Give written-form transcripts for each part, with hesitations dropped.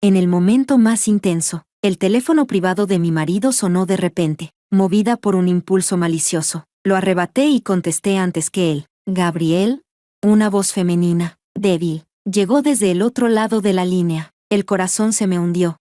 En el momento más intenso, el teléfono privado de mi marido sonó de repente. Movida por un impulso malicioso, lo arrebaté y contesté antes que él. «Gabriel». Una voz femenina, débil, llegó desde el otro lado de la línea. El corazón se me hundió.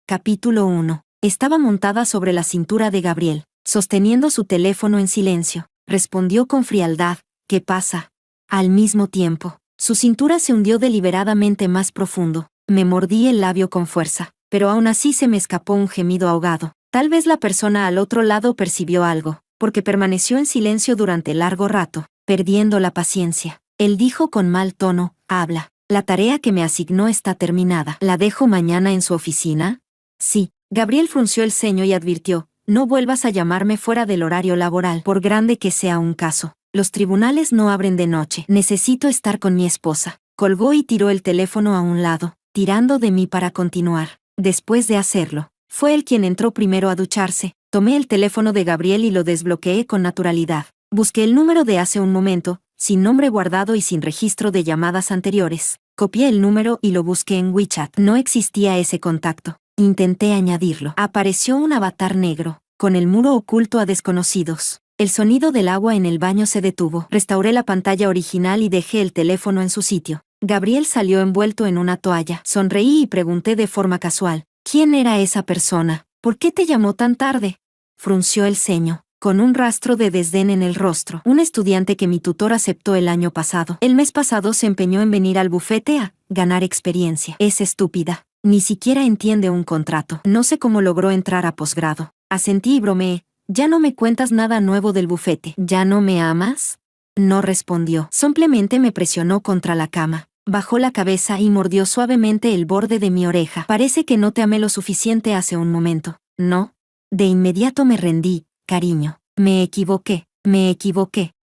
Capítulo 1. Estaba montada sobre la cintura de Gabriel, sosteniendo su teléfono en silencio. Respondió con frialdad: «¿Qué pasa?». Al mismo tiempo, su cintura se hundió deliberadamente más profundo. Me mordí el labio con fuerza, pero aún así se me escapó un gemido ahogado. Tal vez la persona al otro lado percibió algo, porque permaneció en silencio durante largo rato, perdiendo la paciencia. Él dijo con mal tono: «Habla. La tarea que me asignó está terminada. ¿La dejo mañana en su oficina?». «Sí». Gabriel frunció el ceño y advirtió: «No vuelvas a llamarme fuera del horario laboral, por grande que sea un caso. Los tribunales no abren de noche. Necesito estar con mi esposa». Colgó y tiró el teléfono a un lado, tirando de mí para continuar. Después de hacerlo, fue él quien entró primero a ducharse. Tomé el teléfono de Gabriel y lo desbloqueé con naturalidad. Busqué el número de hace un momento, sin nombre guardado y sin registro de llamadas anteriores. Copié el número y lo busqué en WeChat. No existía ese contacto. Intenté añadirlo. Apareció un avatar negro, con el muro oculto a desconocidos. El sonido del agua en el baño se detuvo. Restauré la pantalla original y dejé el teléfono en su sitio. Gabriel salió envuelto en una toalla. Sonreí y pregunté de forma casual: «¿Quién era esa persona? ¿Por qué te llamó tan tarde?». Frunció el ceño, con un rastro de desdén en el rostro. «Un estudiante que mi tutor aceptó el año pasado. El mes pasado se empeñó en venir al bufete a ganar experiencia. Es estúpida. Ni siquiera entiende un contrato. No sé cómo logró entrar a posgrado». Asentí y bromeé: «¿Ya no me cuentas nada nuevo del bufete? ¿Ya no me amas?». No respondió. Simplemente me presionó contra la cama. Bajó la cabeza y mordió suavemente el borde de mi oreja. «Parece que no te amé lo suficiente hace un momento, ¿no?». De inmediato me rendí: «Cariño, me equivoqué.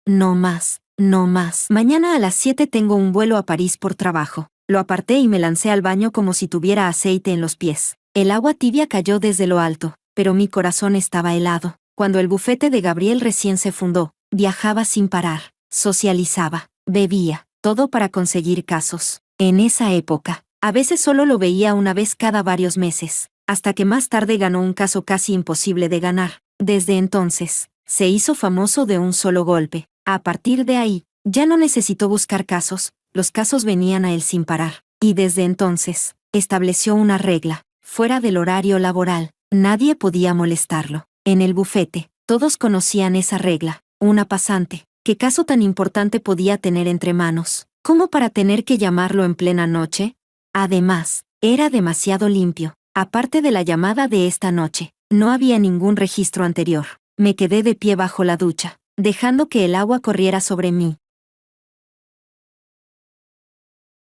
No más, no más. Mañana a las 7 tengo un vuelo a París por trabajo». Lo aparté y me lancé al baño como si tuviera aceite en los pies. El agua tibia cayó desde lo alto, pero mi corazón estaba helado. Cuando el bufete de Gabriel recién se fundó, viajaba sin parar, socializaba, bebía, todo para conseguir casos. En esa época, a veces solo lo veía una vez cada varios meses, hasta que más tarde ganó un caso casi imposible de ganar. Desde entonces, se hizo famoso de un solo golpe. A partir de ahí, ya no necesitó buscar casos, los casos venían a él sin parar. Y desde entonces, estableció una regla: fuera del horario laboral, nadie podía molestarlo. En el bufete, todos conocían esa regla. Una pasante, ¿qué caso tan importante podía tener entre manos, como para tener que llamarlo en plena noche? Además, era demasiado limpio. Aparte de la llamada de esta noche, no había ningún registro anterior. Me quedé de pie bajo la ducha, dejando que el agua corriera sobre mí.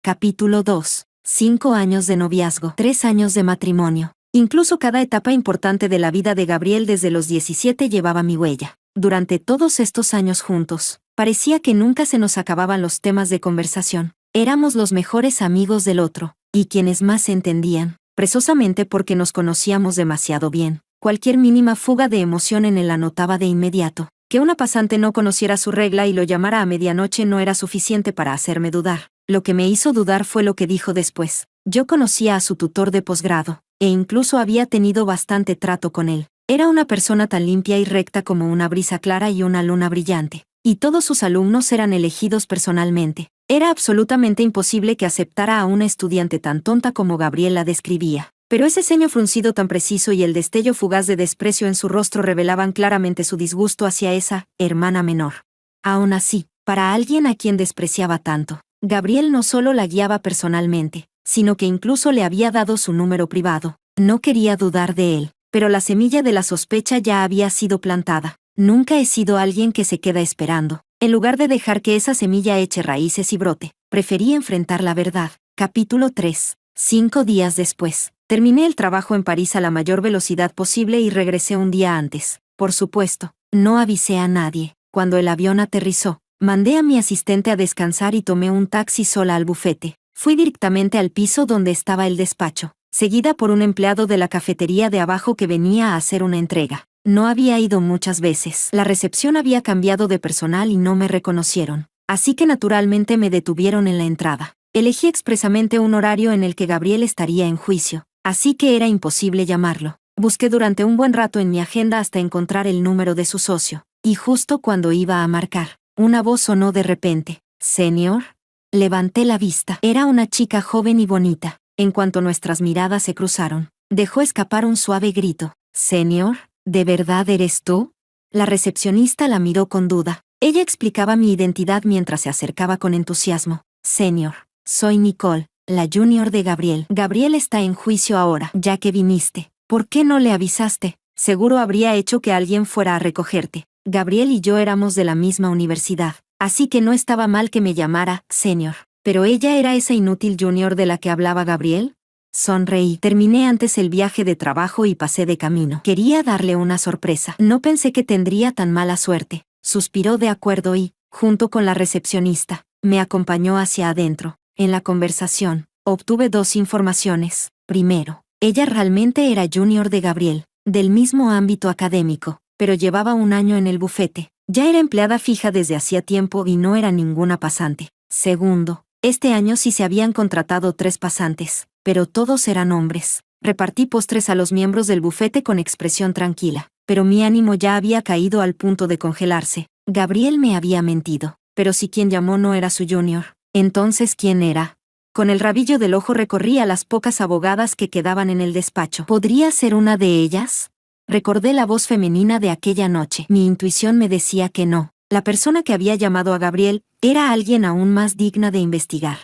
Capítulo 2. 5 años de noviazgo, 3 años de matrimonio. Incluso cada etapa importante de la vida de Gabriel desde los 17 llevaba mi huella. Durante todos estos años juntos, parecía que nunca se nos acababan los temas de conversación. Éramos los mejores amigos del otro, y quienes más se entendían, precisamente porque nos conocíamos demasiado bien. Cualquier mínima fuga de emoción en él la notaba de inmediato. Que una pasante no conociera su regla y lo llamara a medianoche no era suficiente para hacerme dudar. Lo que me hizo dudar fue lo que dijo después. Yo conocía a su tutor de posgrado, e incluso había tenido bastante trato con él. Era una persona tan limpia y recta como una brisa clara y una luna brillante. Y todos sus alumnos eran elegidos personalmente. Era absolutamente imposible que aceptara a una estudiante tan tonta como Gabriel la describía. Pero ese ceño fruncido tan preciso y el destello fugaz de desprecio en su rostro revelaban claramente su disgusto hacia esa hermana menor. Aún así, para alguien a quien despreciaba tanto, Gabriel no solo la guiaba personalmente, sino que incluso le había dado su número privado. No quería dudar de él, pero la semilla de la sospecha ya había sido plantada. Nunca he sido alguien que se queda esperando. En lugar de dejar que esa semilla eche raíces y brote, preferí enfrentar la verdad. Capítulo 3. 5 días después, terminé el trabajo en París a la mayor velocidad posible y regresé un día antes. Por supuesto, no avisé a nadie. Cuando el avión aterrizó, mandé a mi asistente a descansar y tomé un taxi sola al bufete. Fui directamente al piso donde estaba el despacho, seguida por un empleado de la cafetería de abajo que venía a hacer una entrega. No había ido muchas veces. La recepción había cambiado de personal y no me reconocieron, así que naturalmente me detuvieron en la entrada. Elegí expresamente un horario en el que Gabriel estaría en juicio, así que era imposible llamarlo. Busqué durante un buen rato en mi agenda hasta encontrar el número de su socio, y justo cuando iba a marcar, una voz sonó de repente. «¿Señor?» Levanté la vista. Era una chica joven y bonita. En cuanto nuestras miradas se cruzaron, dejó escapar un suave grito. «Señor, ¿de verdad eres tú?» La recepcionista la miró con duda. Ella explicaba mi identidad mientras se acercaba con entusiasmo. «Señor, soy Nicole, la junior de Gabriel. Gabriel está en juicio ahora, ya que viniste. ¿Por qué no le avisaste? Seguro habría hecho que alguien fuera a recogerte. Gabriel y yo éramos de la misma universidad, así que no estaba mal que me llamara señor. ¿Pero ella era esa inútil junior de la que hablaba Gabriel?» Sonreí. Terminé antes el viaje de trabajo y pasé de camino. Quería darle una sorpresa. No pensé que tendría tan mala suerte. Suspiró de acuerdo y, junto con la recepcionista, me acompañó hacia adentro. En la conversación, obtuve 2 informaciones. Primero, ella realmente era junior de Gabriel, del mismo ámbito académico, pero llevaba 1 año en el bufete. Ya era empleada fija desde hacía tiempo y no era ninguna pasante. Segundo, este año sí se habían contratado 3 pasantes, pero todos eran hombres. Repartí postres a los miembros del bufete con expresión tranquila, pero mi ánimo ya había caído al punto de congelarse. Gabriel me había mentido, pero si quien llamó no era su junior, entonces ¿quién era? Con el rabillo del ojo recorrí a las pocas abogadas que quedaban en el despacho. ¿Podría ser una de ellas? Recordé la voz femenina de aquella noche. Mi intuición me decía que no. La persona que había llamado a Gabriel era alguien aún más digna de investigar.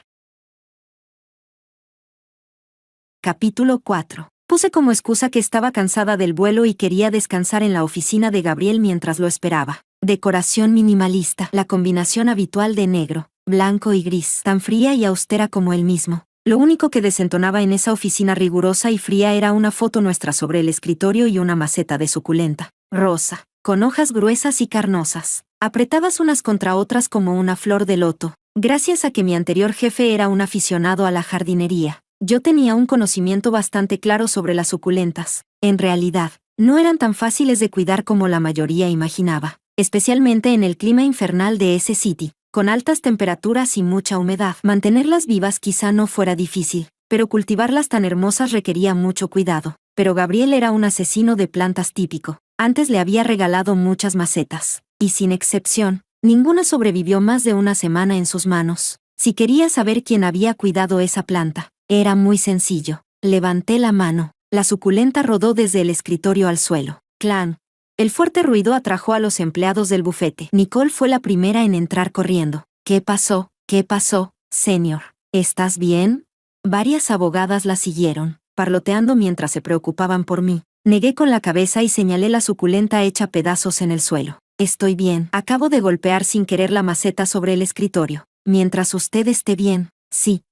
Capítulo 4. Puse como excusa que estaba cansada del vuelo y quería descansar en la oficina de Gabriel mientras lo esperaba. Decoración minimalista, la combinación habitual de negro, blanco y gris, tan fría y austera como él mismo. Lo único que desentonaba en esa oficina rigurosa y fría era una foto nuestra sobre el escritorio y una maceta de suculenta, rosa, con hojas gruesas y carnosas, apretadas unas contra otras como una flor de loto. Gracias a que mi anterior jefe era un aficionado a la jardinería, yo tenía un conocimiento bastante claro sobre las suculentas. En realidad, no eran tan fáciles de cuidar como la mayoría imaginaba, especialmente en el clima infernal de ese sitio. Con altas temperaturas y mucha humedad, mantenerlas vivas quizá no fuera difícil, pero cultivarlas tan hermosas requería mucho cuidado. Pero Gabriel era un asesino de plantas típico. Antes le había regalado muchas macetas, y sin excepción, ninguna sobrevivió más de 1 semana en sus manos. Si quería saber quién había cuidado esa planta, era muy sencillo. Levanté la mano. La suculenta rodó desde el escritorio al suelo. ¡Clan! El fuerte ruido atrajo a los empleados del bufete. Nicole fue la primera en entrar corriendo. ¿Qué pasó? ¿Qué pasó, señor? ¿Estás bien? Varias abogadas la siguieron, parloteando mientras se preocupaban por mí. Negué con la cabeza y señalé la suculenta hecha pedazos en el suelo. Estoy bien. Acabo de golpear sin querer la maceta sobre el escritorio. Mientras usted esté bien. Sí,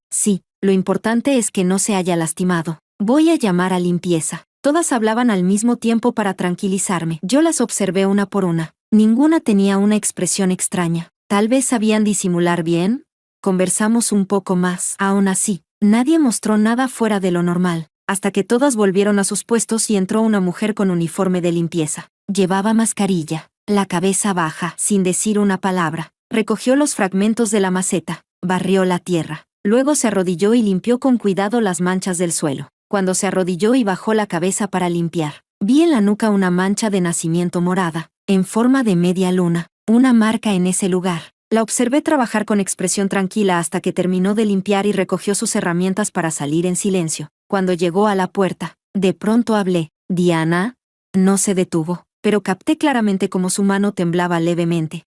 lo importante es que no se haya lastimado. Voy a llamar a limpieza. Todas hablaban al mismo tiempo para tranquilizarme. Yo las observé una por una. Ninguna tenía una expresión extraña. Tal vez sabían disimular bien. Conversamos un poco más. Aún así, nadie mostró nada fuera de lo normal, hasta que todas volvieron a sus puestos y entró una mujer con uniforme de limpieza. Llevaba mascarilla, la cabeza baja, sin decir una palabra. Recogió los fragmentos de la maceta, barrió la tierra. Luego se arrodilló y limpió con cuidado las manchas del suelo. Cuando se arrodilló y bajó la cabeza para limpiar, vi en la nuca una mancha de nacimiento morada, en forma de media luna, una marca en ese lugar. La observé trabajar con expresión tranquila hasta que terminó de limpiar y recogió sus herramientas para salir en silencio. Cuando llegó a la puerta, de pronto hablé. «Diana». No se detuvo, pero capté claramente cómo su mano temblaba levemente.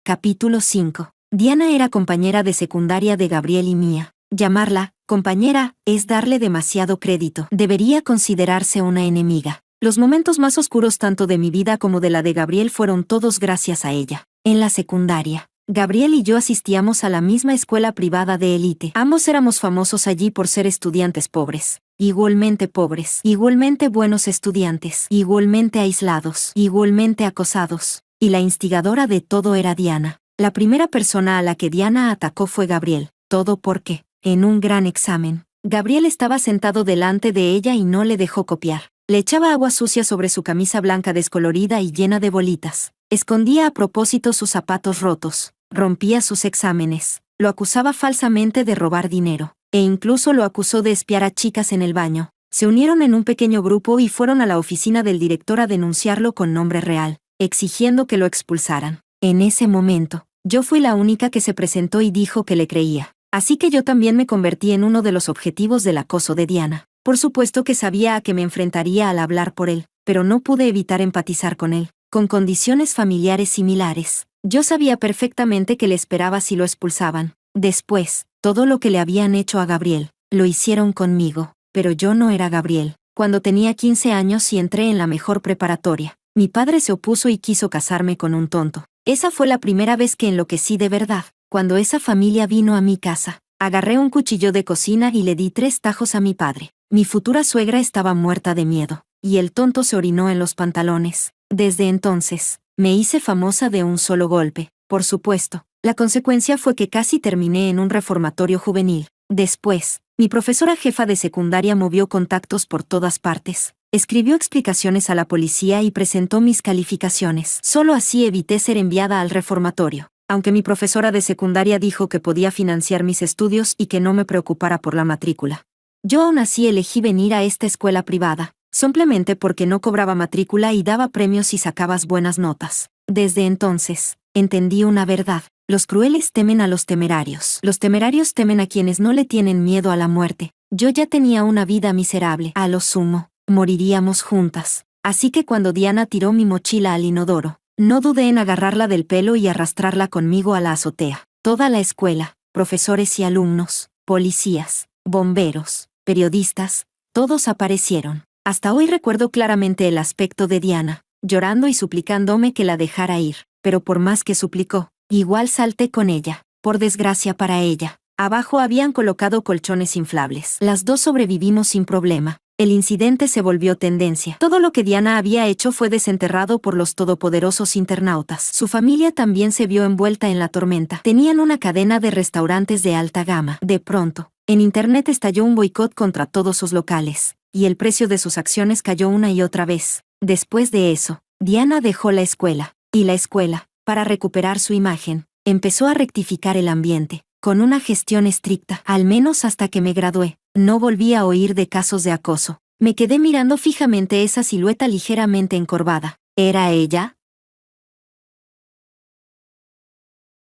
Capítulo 5. Diana era compañera de secundaria de Gabriel y mía. Llamarla compañera es darle demasiado crédito. Debería considerarse una enemiga. Los momentos más oscuros tanto de mi vida como de la de Gabriel fueron todos gracias a ella. En la secundaria, Gabriel y yo asistíamos a la misma escuela privada de élite. Ambos éramos famosos allí por ser estudiantes pobres. Igualmente pobres, igualmente buenos estudiantes, igualmente aislados, igualmente acosados. Y la instigadora de todo era Diana. La primera persona a la que Diana atacó fue Gabriel. Todo porque, en un gran examen, Gabriel estaba sentado delante de ella y no le dejó copiar. Le echaba agua sucia sobre su camisa blanca descolorida y llena de bolitas. Escondía a propósito sus zapatos rotos. rompía sus exámenes, lo acusaba falsamente de robar dinero, e incluso lo acusó de espiar a chicas en el baño. Se unieron en un pequeño grupo y fueron a la oficina del director a denunciarlo con nombre real, exigiendo que lo expulsaran. En ese momento, yo fui la única que se presentó y dijo que le creía. Así que yo también me convertí en uno de los objetivos del acoso de Diana. Por supuesto que sabía a qué me enfrentaría al hablar por él, pero no pude evitar empatizar con él, con condiciones familiares similares. Yo sabía perfectamente qué le esperaba si lo expulsaban. Después, todo lo que le habían hecho a Gabriel, lo hicieron conmigo, pero yo no era Gabriel. Cuando tenía 15 años y entré en la mejor preparatoria, mi padre se opuso y quiso casarme con un tonto. Esa fue la primera vez que enloquecí de verdad. Cuando esa familia vino a mi casa, agarré un cuchillo de cocina y le di 3 tajos a mi padre. Mi futura suegra estaba muerta de miedo, y el tonto se orinó en los pantalones. Desde entonces, me hice famosa de un solo golpe. Por supuesto, la consecuencia fue que casi terminé en un reformatorio juvenil. Después, mi profesora jefa de secundaria movió contactos por todas partes. Escribió explicaciones a la policía y presentó mis calificaciones. Solo así evité ser enviada al reformatorio. Aunque mi profesora de secundaria dijo que podía financiar mis estudios y que no me preocupara por la matrícula. Yo aún así elegí venir a esta escuela privada, simplemente porque no cobraba matrícula y daba premios si sacabas buenas notas. Desde entonces, entendí una verdad. Los crueles temen a los temerarios. Los temerarios temen a quienes no le tienen miedo a la muerte. Yo ya tenía una vida miserable. A lo sumo, moriríamos juntas. Así que cuando Diana tiró mi mochila al inodoro, no dudé en agarrarla del pelo y arrastrarla conmigo a la azotea. Toda la escuela, profesores y alumnos, policías, bomberos, periodistas, todos aparecieron. Hasta hoy recuerdo claramente el aspecto de Diana, llorando y suplicándome que la dejara ir, pero por más que suplicó, igual salté con ella. Por desgracia para ella, abajo habían colocado colchones inflables. Las dos sobrevivimos sin problema. El incidente se volvió tendencia. Todo lo que Diana había hecho fue desenterrado por los todopoderosos internautas. Su familia también se vio envuelta en la tormenta. Tenían una cadena de restaurantes de alta gama. De pronto, en Internet estalló un boicot contra todos sus locales, y el precio de sus acciones cayó una y otra vez. Después de eso, Diana dejó la escuela, y la escuela, para recuperar su imagen, empezó a rectificar el ambiente, con una gestión estricta. Al menos hasta que me gradué, no volví a oír de casos de acoso. Me quedé mirando fijamente esa silueta ligeramente encorvada. ¿Era ella?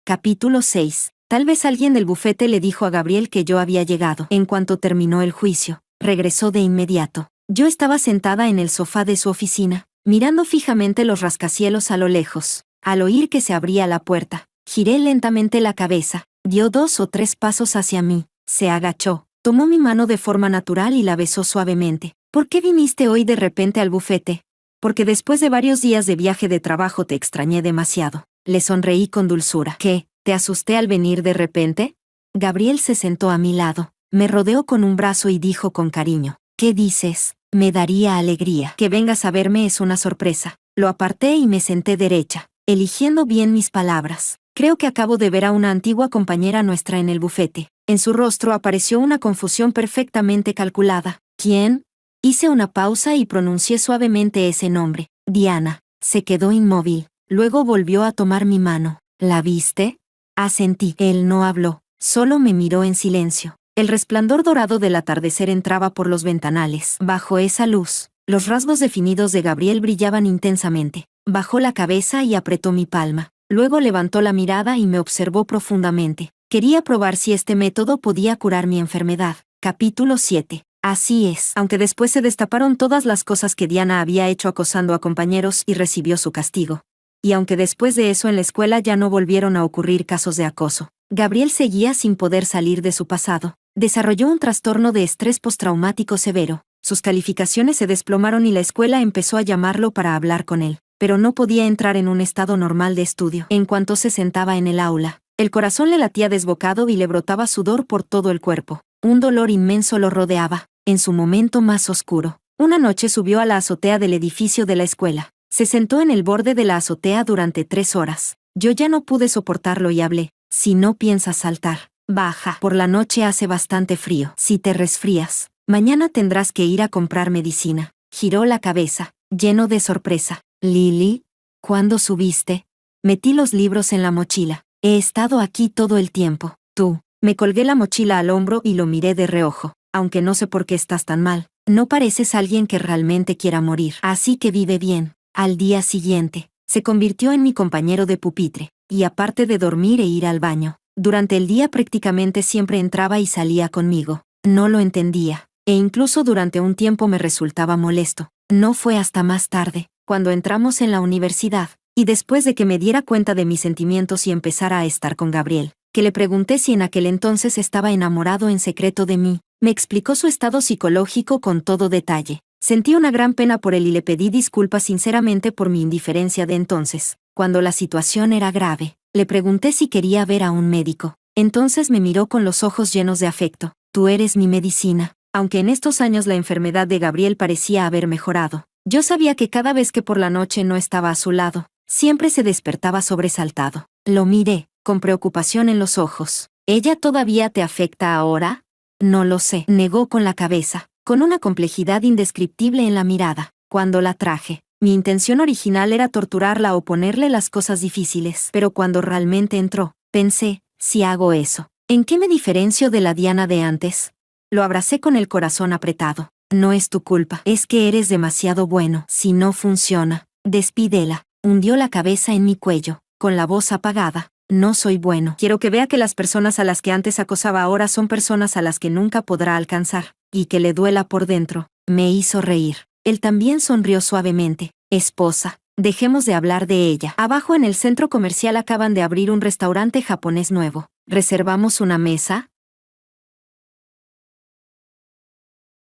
Capítulo 6. Tal vez alguien del bufete le dijo a Gabriel que yo había llegado. En cuanto terminó el juicio, regresó de inmediato. Yo estaba sentada en el sofá de su oficina, mirando fijamente los rascacielos a lo lejos. Al oír que se abría la puerta, giré lentamente la cabeza, dio 2 o 3 pasos hacia mí, se agachó, tomó mi mano de forma natural y la besó suavemente. ¿Por qué viniste hoy de repente al bufete? Porque después de varios días de viaje de trabajo te extrañé demasiado. Le sonreí con dulzura. ¿Qué? ¿Te asusté al venir de repente? Gabriel se sentó a mi lado, me rodeó con un brazo y dijo con cariño, ¿qué dices? Me daría alegría. Que vengas a verme es una sorpresa. Lo aparté y me senté derecha, eligiendo bien mis palabras. Creo que acabo de ver a una antigua compañera nuestra en el bufete. En su rostro apareció una confusión perfectamente calculada. ¿Quién? Hice una pausa y pronuncié suavemente ese nombre. Diana. Se quedó inmóvil. Luego volvió a tomar mi mano. ¿La viste? Asentí. Él no habló, solo me miró en silencio. El resplandor dorado del atardecer entraba por los ventanales. Bajo esa luz, los rasgos definidos de Gabriel brillaban intensamente. Bajó la cabeza y apretó mi palma. Luego levantó la mirada y me observó profundamente. Quería probar si este método podía curar mi enfermedad. Capítulo 7. Así es. Aunque después se destaparon todas las cosas que Diana había hecho acosando a compañeros y recibió su castigo. Y aunque después de eso en la escuela ya no volvieron a ocurrir casos de acoso, Gabriel seguía sin poder salir de su pasado. Desarrolló un trastorno de estrés postraumático severo. Sus calificaciones se desplomaron y la escuela empezó a llamarlo para hablar con él, pero no podía entrar en un estado normal de estudio. En cuanto se sentaba en el aula, el corazón le latía desbocado y le brotaba sudor por todo el cuerpo. Un dolor inmenso lo rodeaba. En su momento más oscuro, una noche subió a la azotea del edificio de la escuela. Se sentó en el borde de la azotea durante 3 horas. Yo ya no pude soportarlo y hablé. Si no piensas saltar, baja. Por la noche hace bastante frío. Si te resfrías, mañana tendrás que ir a comprar medicina. Giró la cabeza, lleno de sorpresa. Lily, ¿cuándo subiste? Metí los libros en la mochila. He estado aquí todo el tiempo. Tú. Me colgué la mochila al hombro y lo miré de reojo. Aunque no sé por qué estás tan mal. No pareces alguien que realmente quiera morir. Así que vive bien. Al día siguiente, se convirtió en mi compañero de pupitre. Y aparte de dormir e ir al baño, durante el día prácticamente siempre entraba y salía conmigo. No lo entendía. E incluso durante un tiempo me resultaba molesto. No fue hasta más tarde, cuando entramos en la universidad, y después de que me diera cuenta de mis sentimientos y empezara a estar con Gabriel, que le pregunté si en aquel entonces estaba enamorado en secreto de mí. Me explicó su estado psicológico con todo detalle. Sentí una gran pena por él y le pedí disculpas sinceramente por mi indiferencia de entonces. Cuando la situación era grave, le pregunté si quería ver a un médico. Entonces me miró con los ojos llenos de afecto. Tú eres mi medicina. Aunque en estos años la enfermedad de Gabriel parecía haber mejorado, yo sabía que cada vez que por la noche no estaba a su lado, siempre se despertaba sobresaltado. Lo miré, con preocupación en los ojos. ¿Ella todavía te afecta ahora? No lo sé, negó con la cabeza, con una complejidad indescriptible en la mirada. Cuando la traje, mi intención original era torturarla o ponerle las cosas difíciles, pero cuando realmente entró, pensé, si hago eso, ¿en qué me diferencio de la Diana de antes? Lo abracé con el corazón apretado. No es tu culpa, es que eres demasiado bueno. Si no funciona, despídela. Hundió la cabeza en mi cuello, con la voz apagada. No soy bueno. Quiero que vea que las personas a las que antes acosaba ahora son personas a las que nunca podrá alcanzar, y que le duela por dentro. Me hizo reír. Él también sonrió suavemente. Esposa, dejemos de hablar de ella. Abajo en el centro comercial acaban de abrir un restaurante japonés nuevo. ¿Reservamos una mesa?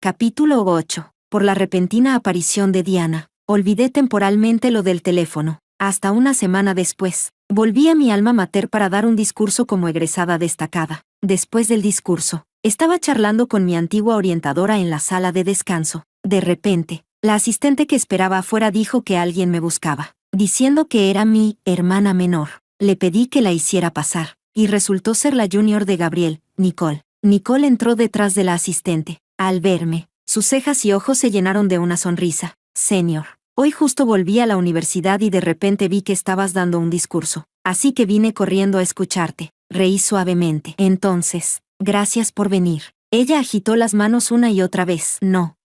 Capítulo 8. Por la repentina aparición de Diana, olvidé temporalmente lo del teléfono. Hasta una semana después, volví a mi alma mater para dar un discurso como egresada destacada. Después del discurso, estaba charlando con mi antigua orientadora en la sala de descanso. De repente, la asistente que esperaba afuera dijo que alguien me buscaba, diciendo que era mi hermana menor. Le pedí que la hiciera pasar, y resultó ser la junior de Gabriel, Nicole. Nicole entró detrás de la asistente. Al verme, sus cejas y ojos se llenaron de una sonrisa. Señor, hoy justo volví a la universidad y de repente vi que estabas dando un discurso, así que vine corriendo a escucharte. Reí suavemente. Entonces, gracias por venir. Ella agitó las manos una y otra vez. No,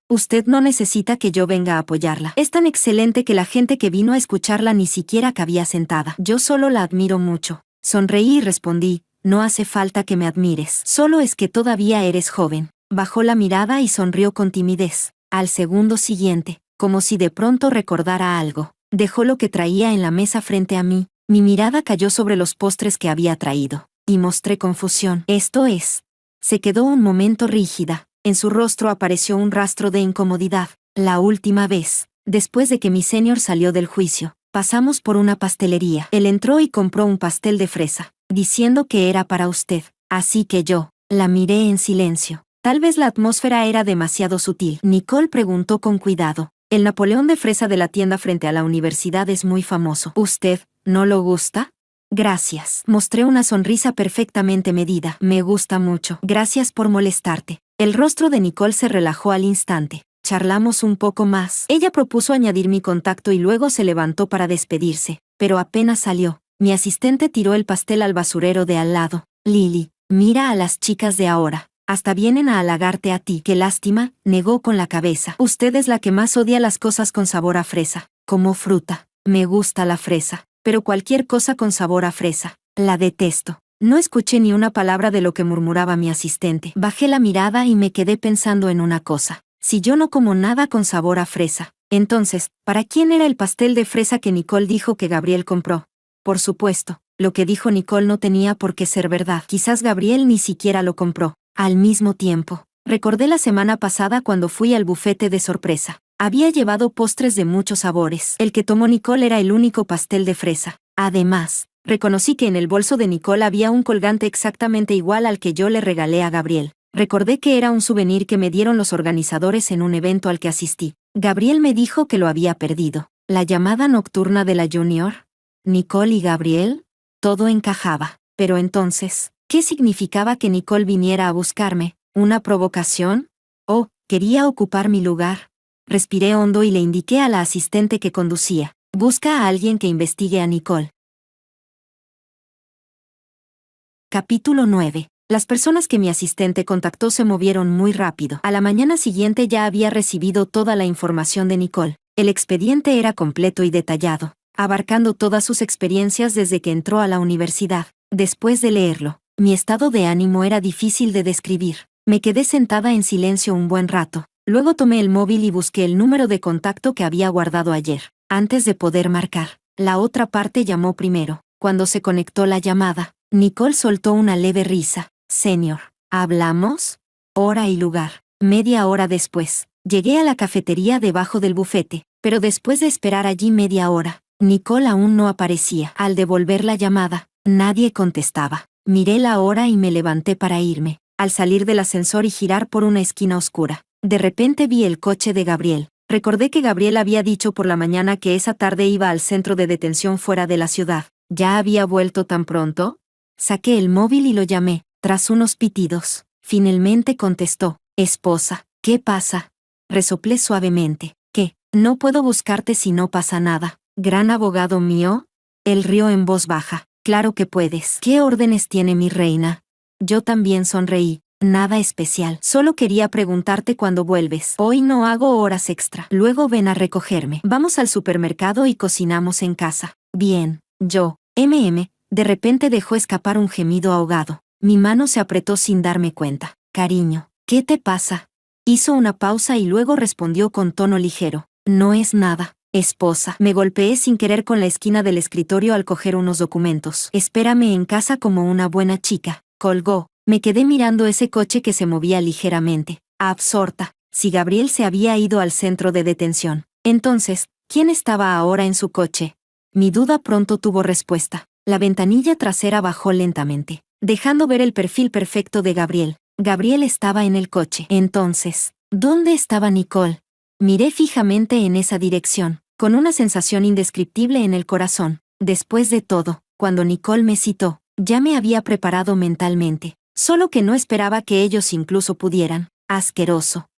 usted no necesita que yo venga a apoyarla. Es tan excelente que la gente que vino a escucharla ni siquiera cabía sentada. Yo solo la admiro mucho. Sonreí y respondí, no hace falta que me admires. Solo es que todavía eres joven. Bajó la mirada y sonrió con timidez. Al segundo siguiente, como si de pronto recordara algo, dejó lo que traía en la mesa frente a mí. Mi mirada cayó sobre los postres que había traído, y mostré confusión. Esto es. Se quedó un momento rígida. En su rostro apareció un rastro de incomodidad. La última vez, después de que mi señor salió del juicio, pasamos por una pastelería. Él entró y compró un pastel de fresa, diciendo que era para usted. Así que yo la miré en silencio. Tal vez la atmósfera era demasiado sutil. Nicole preguntó con cuidado. El Napoleón de fresa de la tienda frente a la universidad es muy famoso. ¿Usted no lo gusta? Gracias. Mostré una sonrisa perfectamente medida. Me gusta mucho. Gracias por molestarte. El rostro de Nicole se relajó al instante. Charlamos un poco más. Ella propuso añadir mi contacto y luego se levantó para despedirse. Pero apenas salió, mi asistente tiró el pastel al basurero de al lado. Lily, mira a las chicas de ahora. Hasta vienen a halagarte a ti. Qué lástima, negó con la cabeza. Usted es la que más odia las cosas con sabor a fresa. Como fruta. Me gusta la fresa, pero cualquier cosa con sabor a fresa, la detesto. No escuché ni una palabra de lo que murmuraba mi asistente. Bajé la mirada y me quedé pensando en una cosa. Si yo no como nada con sabor a fresa, entonces, ¿para quién era el pastel de fresa que Nicole dijo que Gabriel compró? Por supuesto, lo que dijo Nicole no tenía por qué ser verdad. Quizás Gabriel ni siquiera lo compró. Al mismo tiempo, recordé la semana pasada cuando fui al bufete de sorpresa. Había llevado postres de muchos sabores. El que tomó Nicole era el único pastel de fresa. Además, reconocí que en el bolso de Nicole había un colgante exactamente igual al que yo le regalé a Gabriel. Recordé que era un souvenir que me dieron los organizadores en un evento al que asistí. Gabriel me dijo que lo había perdido. ¿La llamada nocturna de la Junior? ¿Nicole y Gabriel? Todo encajaba. Pero entonces, ¿qué significaba que Nicole viniera a buscarme? ¿Una provocación? ¿O quería ocupar mi lugar? Respiré hondo y le indiqué a la asistente que conducía. Busca a alguien que investigue a Nicole. Capítulo 9. Las personas que mi asistente contactó se movieron muy rápido. A la mañana siguiente ya había recibido toda la información de Nicole. El expediente era completo y detallado, abarcando todas sus experiencias desde que entró a la universidad. Después de leerlo, mi estado de ánimo era difícil de describir. Me quedé sentada en silencio un buen rato. Luego tomé el móvil y busqué el número de contacto que había guardado ayer. Antes de poder marcar, la otra parte llamó primero. Cuando se conectó la llamada, Nicole soltó una leve risa. Señor, ¿hablamos? Hora y lugar. Media hora después, llegué a la cafetería debajo del bufete, pero después de esperar allí media hora, Nicole aún no aparecía. Al devolver la llamada, nadie contestaba. Miré la hora y me levanté para irme. Al salir del ascensor y girar por una esquina oscura, de repente vi el coche de Gabriel. Recordé que Gabriel había dicho por la mañana que esa tarde iba al centro de detención fuera de la ciudad. ¿Ya había vuelto tan pronto? Saqué el móvil y lo llamé. Tras unos pitidos, finalmente contestó. Esposa, ¿qué pasa? Resoplé suavemente. ¿Qué? No puedo buscarte si no pasa nada. ¿Gran abogado mío? Él rió en voz baja. Claro que puedes. ¿Qué órdenes tiene mi reina? Yo también sonreí. Nada especial. Solo quería preguntarte cuándo vuelves. Hoy no hago horas extra. Luego ven a recogerme. Vamos al supermercado y cocinamos en casa. Bien. Yo. De repente dejó escapar un gemido ahogado. Mi mano se apretó sin darme cuenta. Cariño, ¿qué te pasa? Hizo una pausa y luego respondió con tono ligero. No es nada, esposa. Me golpeé sin querer con la esquina del escritorio al coger unos documentos. Espérame en casa como una buena chica. Colgó. Me quedé mirando ese coche que se movía ligeramente, absorta. Si Gabriel se había ido al centro de detención, entonces, ¿quién estaba ahora en su coche? Mi duda pronto tuvo respuesta. La ventanilla trasera bajó lentamente, dejando ver el perfil perfecto de Gabriel. Gabriel estaba en el coche. Entonces, ¿dónde estaba Nicole? Miré fijamente en esa dirección, con una sensación indescriptible en el corazón. Después de todo, cuando Nicole me citó, ya me había preparado mentalmente, solo que no esperaba que ellos incluso pudieran. Asqueroso.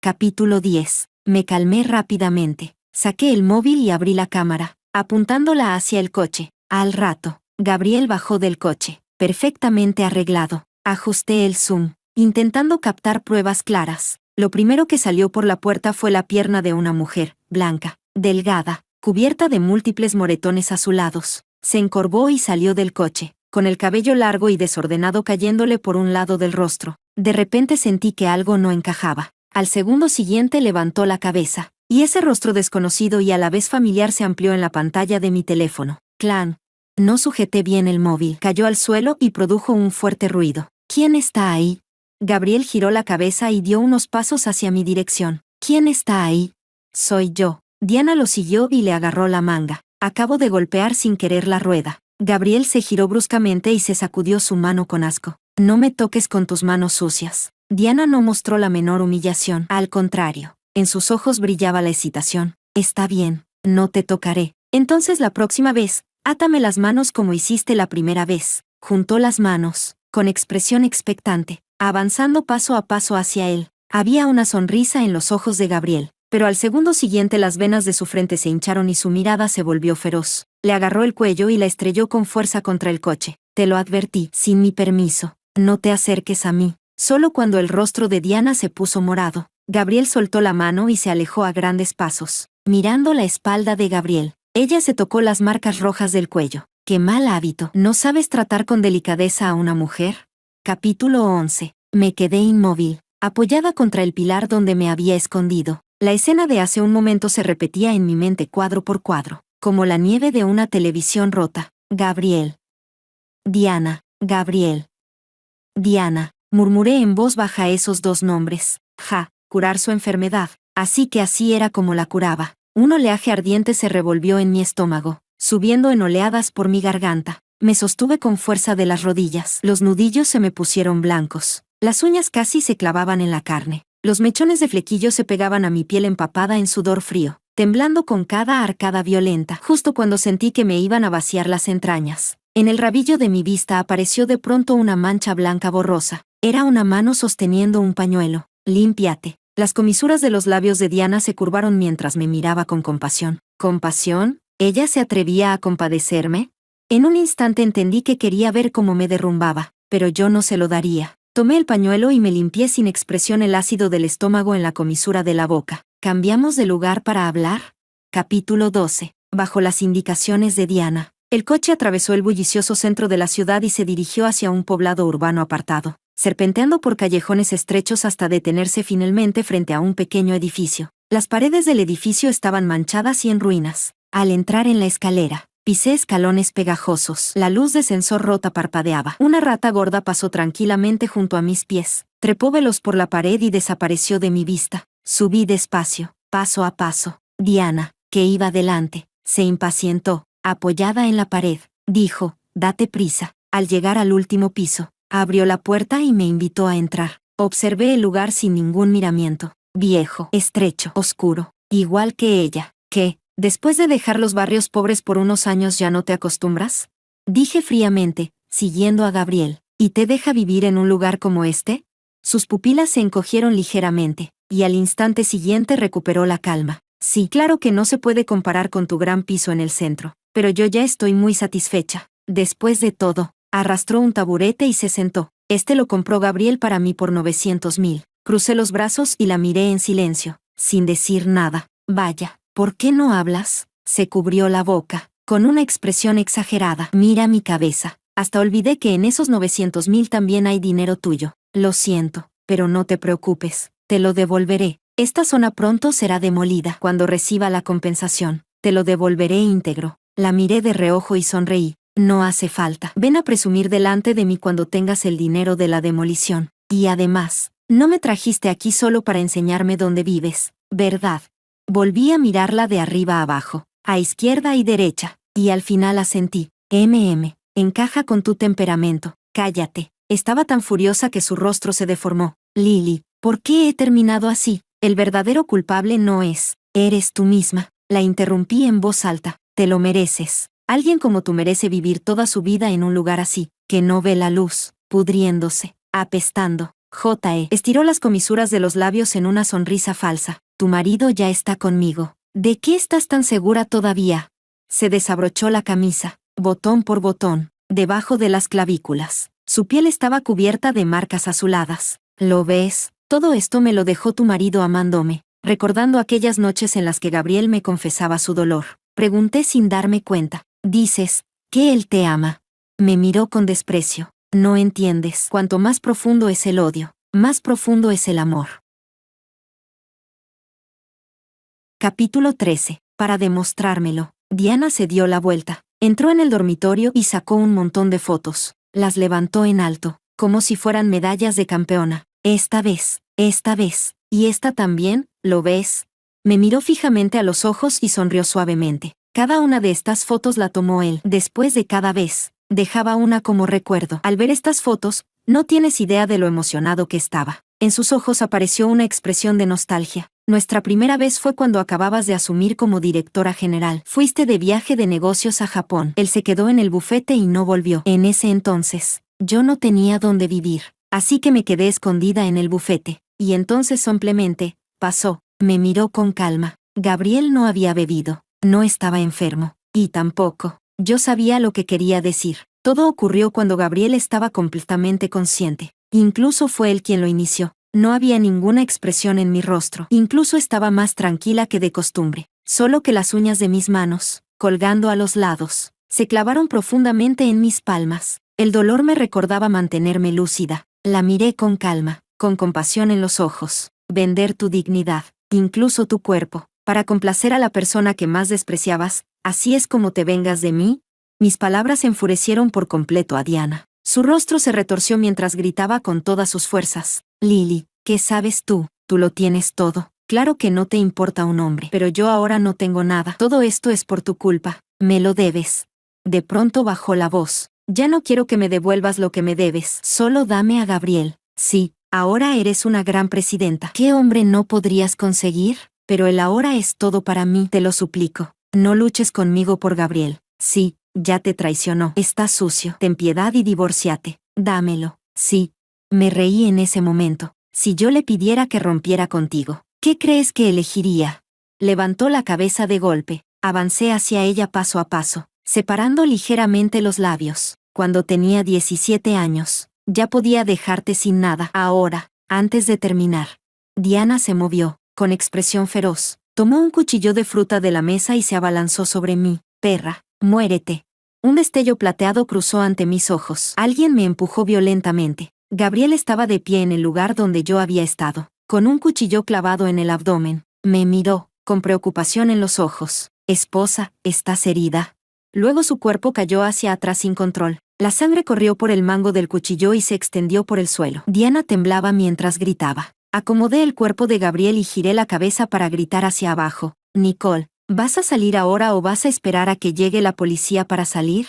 Capítulo 10. Me calmé rápidamente. Saqué el móvil y abrí la cámara, apuntándola hacia el coche. Al rato, Gabriel bajó del coche, perfectamente arreglado. Ajusté el zoom, intentando captar pruebas claras. Lo primero que salió por la puerta fue la pierna de una mujer, blanca, delgada, cubierta de múltiples moretones azulados. Se encorvó y salió del coche, con el cabello largo y desordenado cayéndole por un lado del rostro. De repente sentí que algo no encajaba. Al segundo siguiente levantó la cabeza, y ese rostro desconocido y a la vez familiar se amplió en la pantalla de mi teléfono. Clan. No sujeté bien el móvil. Cayó al suelo y produjo un fuerte ruido. ¿Quién está ahí? Gabriel giró la cabeza y dio unos pasos hacia mi dirección. ¿Quién está ahí? Soy yo. Diana lo siguió y le agarró la manga. Acabo de golpear sin querer la rueda. Gabriel se giró bruscamente y se sacudió su mano con asco. No me toques con tus manos sucias. Diana no mostró la menor humillación. Al contrario, en sus ojos brillaba la excitación. Está bien, no te tocaré. Entonces la próxima vez, átame las manos como hiciste la primera vez. Juntó las manos, con expresión expectante, avanzando paso a paso hacia él. Había una sonrisa en los ojos de Gabriel, pero al segundo siguiente las venas de su frente se hincharon y su mirada se volvió feroz. Le agarró el cuello y la estrelló con fuerza contra el coche. Te lo advertí, sin mi permiso. No te acerques a mí. Solo cuando el rostro de Diana se puso morado, Gabriel soltó la mano y se alejó a grandes pasos. Mirando la espalda de Gabriel, ella se tocó las marcas rojas del cuello. ¡Qué mal hábito! ¿No sabes tratar con delicadeza a una mujer? Capítulo 11. Me quedé inmóvil, apoyada contra el pilar donde me había escondido. La escena de hace un momento se repetía en mi mente cuadro por cuadro, como la nieve de una televisión rota. Gabriel. Diana. Gabriel. Diana. Murmuré en voz baja esos dos nombres. Curar su enfermedad. Así que así era como la curaba. Un oleaje ardiente se revolvió en mi estómago, subiendo en oleadas por mi garganta. Me sostuve con fuerza de las rodillas. Los nudillos se me pusieron blancos. Las uñas casi se clavaban en la carne. Los mechones de flequillo se pegaban a mi piel empapada en sudor frío, temblando con cada arcada violenta. Justo cuando sentí que me iban a vaciar las entrañas, en el rabillo de mi vista apareció de pronto una mancha blanca borrosa. Era una mano sosteniendo un pañuelo. Límpiate. Las comisuras de los labios de Diana se curvaron mientras me miraba con compasión. ¿Compasión? ¿Ella se atrevía a compadecerme? En un instante entendí que quería ver cómo me derrumbaba, pero yo no se lo daría. Tomé el pañuelo y me limpié sin expresión el ácido del estómago en la comisura de la boca. ¿Cambiamos de lugar para hablar? Capítulo 12. Bajo las indicaciones de Diana. El coche atravesó el bullicioso centro de la ciudad y se dirigió hacia un poblado urbano apartado, serpenteando por callejones estrechos hasta detenerse finalmente frente a un pequeño edificio. Las paredes del edificio estaban manchadas y en ruinas. Al entrar en la escalera, pisé escalones pegajosos. La luz de sensor rota parpadeaba. Una rata gorda pasó tranquilamente junto a mis pies. Trepó veloz por la pared y desapareció de mi vista. Subí despacio, paso a paso. Diana, que iba delante, se impacientó. Apoyada en la pared, dijo, «Date prisa». Al llegar al último piso, abrió la puerta y me invitó a entrar. Observé el lugar sin ningún miramiento. Viejo, estrecho, oscuro, igual que ella. ¿Qué? ¿Después de dejar los barrios pobres por unos años ya no te acostumbras? Dije fríamente, siguiendo a Gabriel. ¿Y te deja vivir en un lugar como este? Sus pupilas se encogieron ligeramente, y al instante siguiente recuperó la calma. Sí, claro que no se puede comparar con tu gran piso en el centro, pero yo ya estoy muy satisfecha. Después de todo, arrastró un taburete y se sentó. Este lo compró Gabriel para mí por 900,000. Crucé los brazos y la miré en silencio, sin decir nada. Vaya, ¿por qué no hablas? Se cubrió la boca, con una expresión exagerada. Mira mi cabeza. Hasta olvidé que en esos 900,000 también hay dinero tuyo. Lo siento, pero no te preocupes, te lo devolveré. Esta zona pronto será demolida. Cuando reciba la compensación, te lo devolveré íntegro. La miré de reojo y sonreí. No hace falta. Ven a presumir delante de mí cuando tengas el dinero de la demolición. Y además, no me trajiste aquí solo para enseñarme dónde vives, ¿verdad? Volví a mirarla de arriba a abajo, a izquierda y derecha, y al final asentí. Encaja con tu temperamento. Cállate. Estaba tan furiosa que su rostro se deformó. Lily, ¿por qué he terminado así? El verdadero culpable no eres tú misma. La interrumpí en voz alta. Te lo mereces. Alguien como tú merece vivir toda su vida en un lugar así, que no ve la luz, pudriéndose, apestando. Estiró las comisuras de los labios en una sonrisa falsa. Tu marido ya está conmigo. ¿De qué estás tan segura todavía? Se desabrochó la camisa, botón por botón, debajo de las clavículas. Su piel estaba cubierta de marcas azuladas. ¿Lo ves? Todo esto me lo dejó tu marido amándome, recordando aquellas noches en las que Gabriel me confesaba su dolor. Pregunté sin darme cuenta. Dices, que él te ama. Me miró con desprecio. No entiendes. Cuanto más profundo es el odio, más profundo es el amor. Capítulo 13. Para demostrármelo, Diana se dio la vuelta. Entró en el dormitorio y sacó un montón de fotos. Las levantó en alto, como si fueran medallas de campeona. Esta vez, y esta también, ¿lo ves? Me miró fijamente a los ojos y sonrió suavemente. Cada una de estas fotos la tomó él. Después de cada vez, dejaba una como recuerdo. Al ver estas fotos, no tienes idea de lo emocionado que estaba. En sus ojos apareció una expresión de nostalgia. Nuestra primera vez fue cuando acababas de asumir como directora general. Fuiste de viaje de negocios a Japón. Él se quedó en el bufete y no volvió. En ese entonces, yo no tenía dónde vivir. Así que me quedé escondida en el bufete. Y entonces simplemente, pasó. Me miró con calma. Gabriel no había bebido. No estaba enfermo. Y tampoco. Yo sabía lo que quería decir. Todo ocurrió cuando Gabriel estaba completamente consciente. Incluso fue él quien lo inició. No había ninguna expresión en mi rostro. Incluso estaba más tranquila que de costumbre. Solo que las uñas de mis manos, colgando a los lados, se clavaron profundamente en mis palmas. El dolor me recordaba mantenerme lúcida. La miré con calma, con compasión en los ojos. Vender tu dignidad, incluso tu cuerpo, para complacer a la persona que más despreciabas, ¿así es como te vengas de mí? Mis palabras enfurecieron por completo a Diana. Su rostro se retorció mientras gritaba con todas sus fuerzas. Lily, ¿qué sabes tú? Tú lo tienes todo. Claro que no te importa un hombre, pero yo ahora no tengo nada. Todo esto es por tu culpa. Me lo debes. De pronto bajó la voz. Ya no quiero que me devuelvas lo que me debes. Solo dame a Gabriel. Sí, ahora eres una gran presidenta. ¿Qué hombre no podrías conseguir? Pero el ahora es todo para mí, te lo suplico. No luches conmigo por Gabriel. Sí, ya te traicionó. Está sucio. Ten piedad y divórciate. Dámelo. Sí. Me reí en ese momento. Si yo le pidiera que rompiera contigo, ¿qué crees que elegiría? Levantó la cabeza de golpe. Avancé hacia ella paso a paso. separando ligeramente los labios. Cuando tenía 17 años, ya podía dejarte sin nada. Ahora, antes de terminar. Diana se movió, con expresión feroz. Tomó un cuchillo de fruta de la mesa y se abalanzó sobre mí. Perra, muérete. Un destello plateado cruzó ante mis ojos. Alguien me empujó violentamente. Gabriel estaba de pie en el lugar donde yo había estado, con un cuchillo clavado en el abdomen. Me miró, con preocupación en los ojos. Esposa, ¿estás herida? Luego su cuerpo cayó hacia atrás sin control. La sangre corrió por el mango del cuchillo y se extendió por el suelo. Diana temblaba mientras gritaba. Acomodé el cuerpo de Gabriel y giré la cabeza para gritar hacia abajo. Nicole, ¿vas a salir ahora o vas a esperar a que llegue la policía para salir?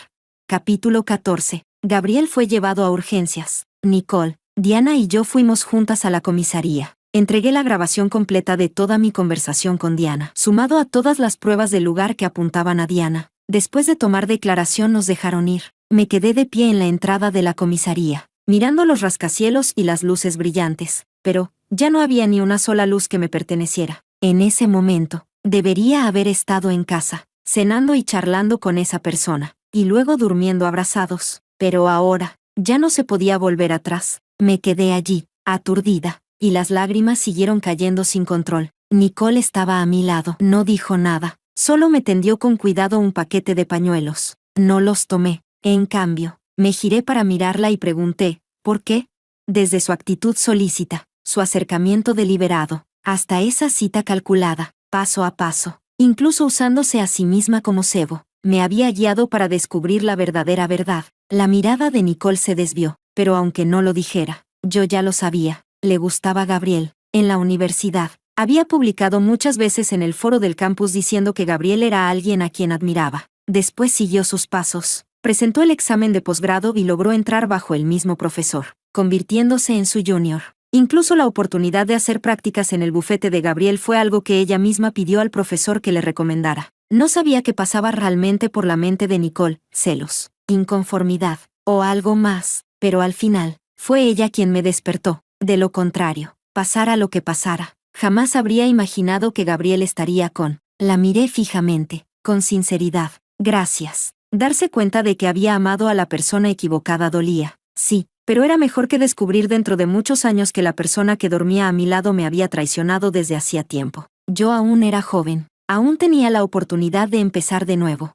Capítulo 14. Gabriel fue llevado a urgencias. Nicole, Diana y yo fuimos juntas a la comisaría. Entregué la grabación completa de toda mi conversación con Diana, sumado a todas las pruebas del lugar que apuntaban a Diana. Después de tomar declaración nos dejaron ir. Me quedé de pie en la entrada de la comisaría, mirando los rascacielos y las luces brillantes, pero ya no había ni una sola luz que me perteneciera. En ese momento, debería haber estado en casa, cenando y charlando con esa persona, y luego durmiendo abrazados. Pero ahora, ya no se podía volver atrás. Me quedé allí, aturdida, y las lágrimas siguieron cayendo sin control. Nicole estaba a mi lado. No dijo nada, solo me tendió con cuidado un paquete de pañuelos. No los tomé. En cambio, me giré para mirarla y pregunté, ¿por qué? Desde su actitud solícita, su acercamiento deliberado, hasta esa cita calculada, paso a paso, incluso usándose a sí misma como cebo, me había guiado para descubrir la verdadera verdad. La mirada de Nicole se desvió, pero aunque no lo dijera, yo ya lo sabía. Le gustaba Gabriel. En la universidad, había publicado muchas veces en el foro del campus diciendo que Gabriel era alguien a quien admiraba. Después siguió sus pasos. Presentó el examen de posgrado y logró entrar bajo el mismo profesor, convirtiéndose en su junior. Incluso la oportunidad de hacer prácticas en el bufete de Gabriel fue algo que ella misma pidió al profesor que le recomendara. No sabía qué pasaba realmente por la mente de Nicole, celos, inconformidad, o algo más, pero al final, fue ella quien me despertó. De lo contrario, pasara lo que pasara, jamás habría imaginado que Gabriel estaría con. La miré fijamente, con sinceridad. Gracias. Darse cuenta de que había amado a la persona equivocada dolía, sí, pero era mejor que descubrir dentro de muchos años que la persona que dormía a mi lado me había traicionado desde hacía tiempo. Yo aún era joven, aún tenía la oportunidad de empezar de nuevo.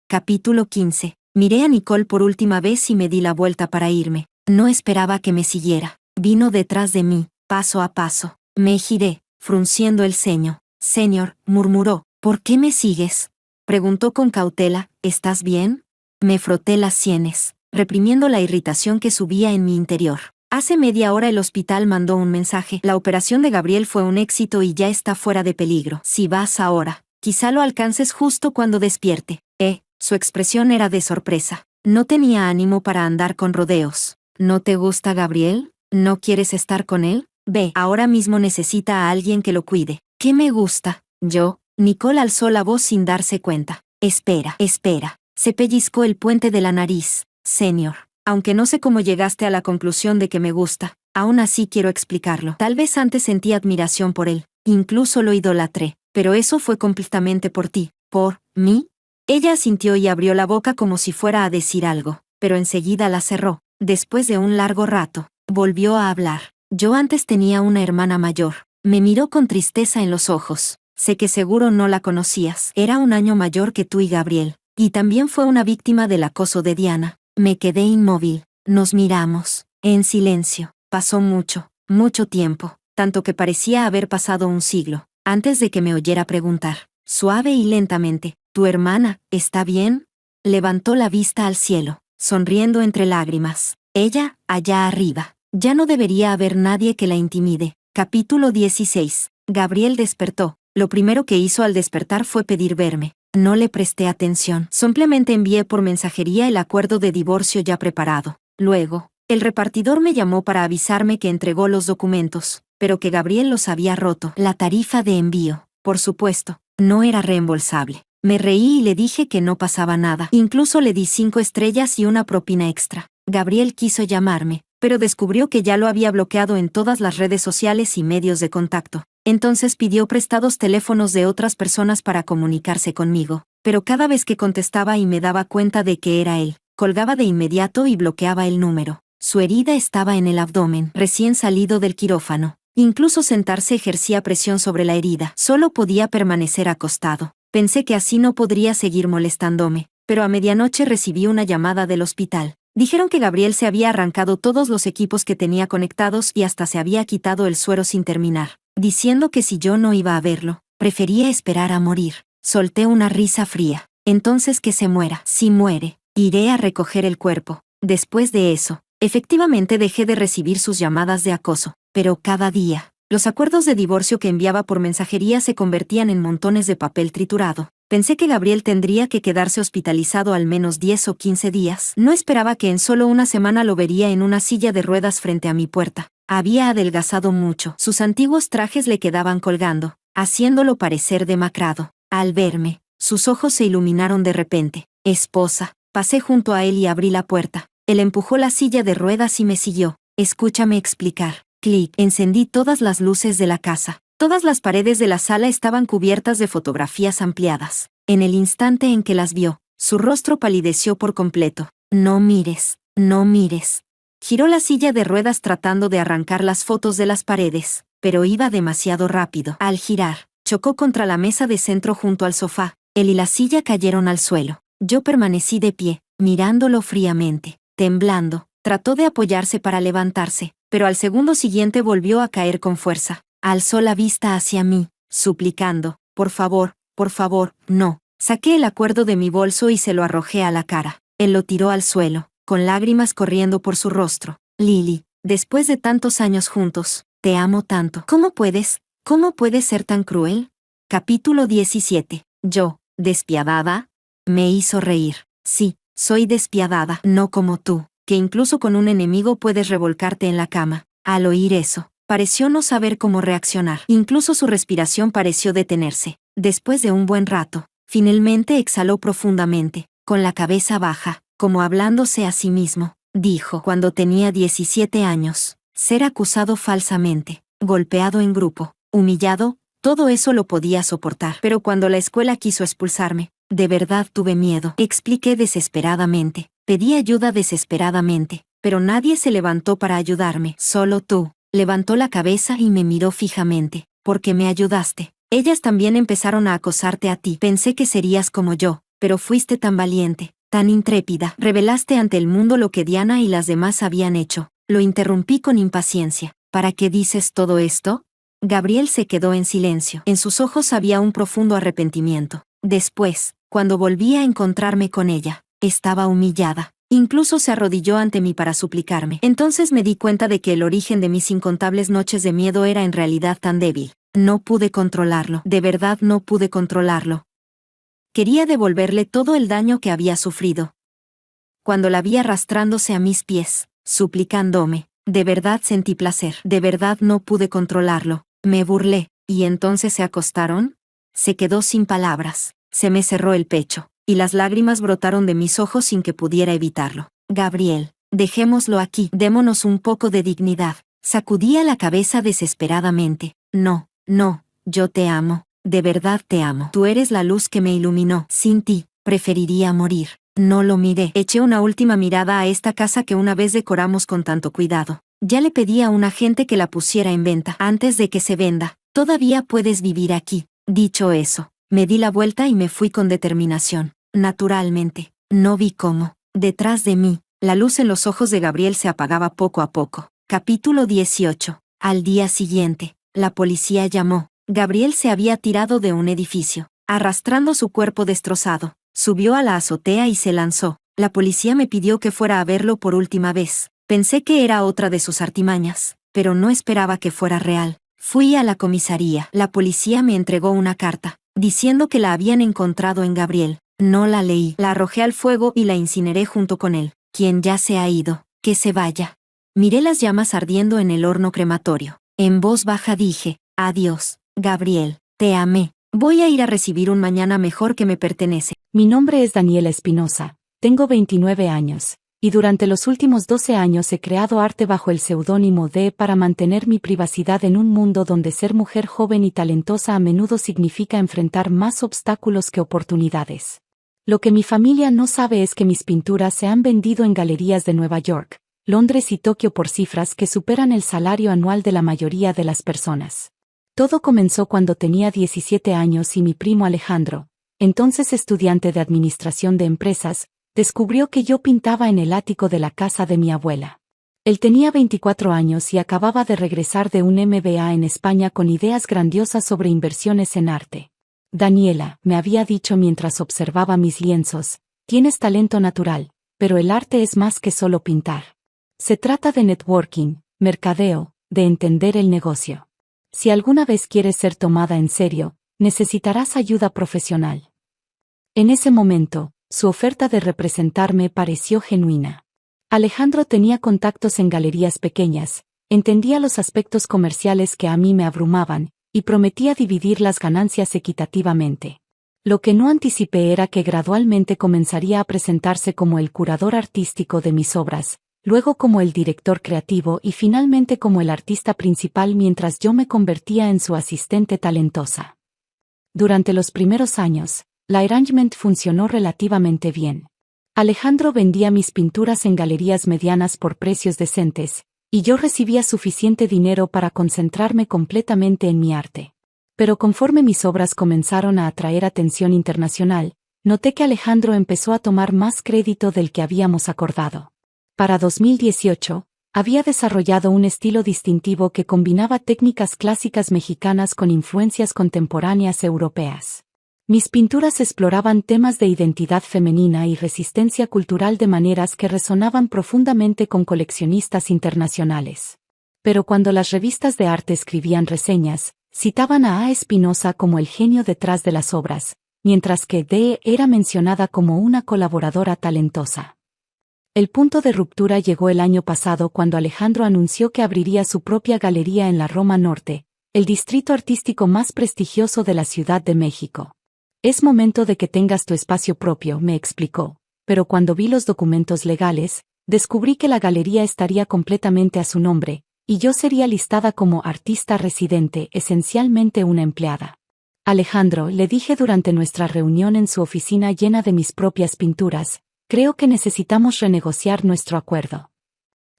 Capítulo 15. Miré a Nicole por última vez y me di la vuelta para irme. No esperaba que me siguiera. Vino detrás de mí, paso a paso. Me giré, frunciendo el ceño. Señor, murmuró. ¿Por qué me sigues? Preguntó con cautela, ¿estás bien? Me froté las sienes, reprimiendo la irritación que subía en mi interior. Hace media hora el hospital mandó un mensaje. La operación de Gabriel fue un éxito y ya está fuera de peligro. Si vas ahora, quizá lo alcances justo cuando despierte. Su expresión era de sorpresa. No tenía ánimo para andar con rodeos. ¿No te gusta Gabriel? ¿No quieres estar con él? Ve, ahora mismo necesita a alguien que lo cuide. ¿Qué me gusta? Yo. Nicole alzó la voz sin darse cuenta. Espera. Se pellizcó el puente de la nariz. Señor, aunque no sé cómo llegaste a la conclusión de que me gusta, aún así quiero explicarlo. Tal vez antes sentí admiración por él, incluso lo idolatré, pero eso fue completamente por ti. ¿Por mí? Ella asintió y abrió la boca como si fuera a decir algo, pero enseguida la cerró. Después de un largo rato, volvió a hablar. Yo antes tenía una hermana mayor. Me miró con tristeza en los ojos. Sé que seguro no la conocías. Era un año mayor que tú y Gabriel, y también fue una víctima del acoso de Diana. Me quedé inmóvil. Nos miramos, en silencio. Pasó mucho tiempo, tanto que parecía haber pasado un siglo, antes de que me oyera preguntar, suave y lentamente, ¿tu hermana está bien? Levantó la vista al cielo, sonriendo entre lágrimas. Ella, allá arriba. Ya no debería haber nadie que la intimide. Capítulo 16. Gabriel despertó. Lo primero que hizo al despertar fue pedir verme. No le presté atención. Simplemente envié por mensajería el acuerdo de divorcio ya preparado. Luego, el repartidor me llamó para avisarme que entregó los documentos, pero que Gabriel los había roto. La tarifa de envío, por supuesto, no era reembolsable. Me reí y le dije que no pasaba nada. Incluso le di 5 estrellas y una propina extra. Gabriel quiso llamarme, pero descubrió que ya lo había bloqueado en todas las redes sociales y medios de contacto. Entonces pidió prestados teléfonos de otras personas para comunicarse conmigo, pero cada vez que contestaba y me daba cuenta de que era él, colgaba de inmediato y bloqueaba el número. Su herida estaba en el abdomen, recién salido del quirófano. Incluso sentarse ejercía presión sobre la herida. Solo podía permanecer acostado. Pensé que así no podría seguir molestándome, pero a medianoche recibí una llamada del hospital. Dijeron que Gabriel se había arrancado todos los equipos que tenía conectados y hasta se había quitado el suero sin terminar, diciendo que si yo no iba a verlo, prefería esperar a morir. Solté una risa fría. Entonces que se muera. Si muere, iré a recoger el cuerpo. Después de eso, efectivamente dejé de recibir sus llamadas de acoso, pero cada día, los acuerdos de divorcio que enviaba por mensajería se convertían en montones de papel triturado. Pensé que Gabriel tendría que quedarse hospitalizado al menos 10 o 15 días. No esperaba que en solo una semana lo vería en una silla de ruedas frente a mi puerta. Había adelgazado mucho. Sus antiguos trajes le quedaban colgando, haciéndolo parecer demacrado. Al verme, sus ojos se iluminaron de repente. Esposa. Pasé junto a él y abrí la puerta. Él empujó la silla de ruedas y me siguió. Escúchame explicar. Clic. Encendí todas las luces de la casa. Todas las paredes de la sala estaban cubiertas de fotografías ampliadas. En el instante en que las vio, su rostro palideció por completo. No mires, no mires. Giró la silla de ruedas tratando de arrancar las fotos de las paredes, pero iba demasiado rápido. Al girar, chocó contra la mesa de centro junto al sofá. Él y la silla cayeron al suelo. Yo permanecí de pie, mirándolo fríamente. Temblando, trató de apoyarse para levantarse, pero al segundo siguiente volvió a caer con fuerza. Alzó la vista hacia mí, suplicando, por favor, no. Saqué el acuerdo de mi bolso y se lo arrojé a la cara. Él lo tiró al suelo, con lágrimas corriendo por su rostro. Lily, después de tantos años juntos, te amo tanto. ¿Cómo puedes ser tan cruel? Capítulo 17. Yo, despiadada, me hizo reír. Sí, soy despiadada, no como tú, que incluso con un enemigo puedes revolcarte en la cama. Al oír eso, pareció no saber cómo reaccionar. Incluso su respiración pareció detenerse. Después de un buen rato, finalmente exhaló profundamente, con la cabeza baja, como hablándose a sí mismo. Dijo, cuando tenía 17 años, ser acusado falsamente, golpeado en grupo, humillado, todo eso lo podía soportar. Pero cuando la escuela quiso expulsarme, de verdad tuve miedo. Expliqué desesperadamente. Pedí ayuda desesperadamente, pero nadie se levantó para ayudarme. Solo tú. Levantó la cabeza y me miró fijamente. Porque me ayudaste. Ellas también empezaron a acosarte a ti. Pensé que serías como yo, pero fuiste tan valiente, tan intrépida. Revelaste ante el mundo lo que Diana y las demás habían hecho. Lo interrumpí con impaciencia. ¿Para qué dices todo esto? Gabriel se quedó en silencio. En sus ojos había un profundo arrepentimiento. Después, cuando volví a encontrarme con ella, estaba humillada. Incluso se arrodilló ante mí para suplicarme. Entonces me di cuenta de que el origen de mis incontables noches de miedo era en realidad tan débil. No pude controlarlo. De verdad no pude controlarlo. Quería devolverle todo el daño que había sufrido. Cuando la vi arrastrándose a mis pies, suplicándome, de verdad sentí placer. De verdad no pude controlarlo. Me burlé. ¿Y entonces se acostaron? Se quedó sin palabras. Se me cerró el pecho, y las lágrimas brotaron de mis ojos sin que pudiera evitarlo. Gabriel, dejémoslo aquí. Démonos un poco de dignidad. Sacudía la cabeza desesperadamente. No, yo te amo. De verdad te amo. Tú eres la luz que me iluminó. Sin ti, preferiría morir. No lo miré. Eché una última mirada a esta casa que una vez decoramos con tanto cuidado. Ya le pedí a un agente que la pusiera en venta. Antes de que se venda, todavía puedes vivir aquí. Dicho eso, me di la vuelta y me fui con determinación. Naturalmente, no vi cómo, detrás de mí, la luz en los ojos de Gabriel se apagaba poco a poco. Capítulo 18. Al día siguiente, la policía llamó. Gabriel se había tirado de un edificio, arrastrando su cuerpo destrozado. Subió a la azotea y se lanzó. La policía me pidió que fuera a verlo por última vez. Pensé que era otra de sus artimañas, pero no esperaba que fuera real. Fui a la comisaría. La policía me entregó una carta, diciendo que la habían encontrado en Gabriel. No la leí. La arrojé al fuego y la incineré junto con él. Quien ya se ha ido, que se vaya. Miré las llamas ardiendo en el horno crematorio. En voz baja dije, adiós, Gabriel, te amé. Voy a ir a recibir un mañana mejor que me pertenece. Mi nombre es Daniela Espinosa, tengo 29 años, Y durante los últimos 12 años he creado arte bajo el seudónimo de para mantener mi privacidad en un mundo donde ser mujer joven y talentosa a menudo significa enfrentar más obstáculos que oportunidades. Lo que mi familia no sabe es que mis pinturas se han vendido en galerías de Nueva York, Londres y Tokio por cifras que superan el salario anual de la mayoría de las personas. Todo comenzó cuando tenía 17 años y mi primo Alejandro, entonces estudiante de administración de empresas, descubrió que yo pintaba en el ático de la casa de mi abuela. Él tenía 24 años y acababa de regresar de un MBA en España con ideas grandiosas sobre inversiones en arte. Daniela, me había dicho mientras observaba mis lienzos, tienes talento natural, pero el arte es más que solo pintar. Se trata de networking, mercadeo, de entender el negocio. Si alguna vez quieres ser tomada en serio, necesitarás ayuda profesional. En ese momento, su oferta de representarme pareció genuina. Alejandro tenía contactos en galerías pequeñas, entendía los aspectos comerciales que a mí me abrumaban, y prometía dividir las ganancias equitativamente. Lo que no anticipé era que gradualmente comenzaría a presentarse como el curador artístico de mis obras, luego como el director creativo y finalmente como el artista principal mientras yo me convertía en su asistente talentosa. Durante los primeros años, la arrangement funcionó relativamente bien. Alejandro vendía mis pinturas en galerías medianas por precios decentes, y yo recibía suficiente dinero para concentrarme completamente en mi arte. Pero conforme mis obras comenzaron a atraer atención internacional, noté que Alejandro empezó a tomar más crédito del que habíamos acordado. Para 2018, había desarrollado un estilo distintivo que combinaba técnicas clásicas mexicanas con influencias contemporáneas europeas. Mis pinturas exploraban temas de identidad femenina y resistencia cultural de maneras que resonaban profundamente con coleccionistas internacionales. Pero cuando las revistas de arte escribían reseñas, citaban a Espinosa como el genio detrás de las obras, mientras que Dee era mencionada como una colaboradora talentosa. El punto de ruptura llegó el año pasado cuando Alejandro anunció que abriría su propia galería en la Roma Norte, el distrito artístico más prestigioso de la Ciudad de México. Es momento de que tengas tu espacio propio, me explicó, pero cuando vi los documentos legales, descubrí que la galería estaría completamente a su nombre, y yo sería listada como artista residente, esencialmente una empleada. Alejandro, le dije durante nuestra reunión en su oficina llena de mis propias pinturas, creo que necesitamos renegociar nuestro acuerdo.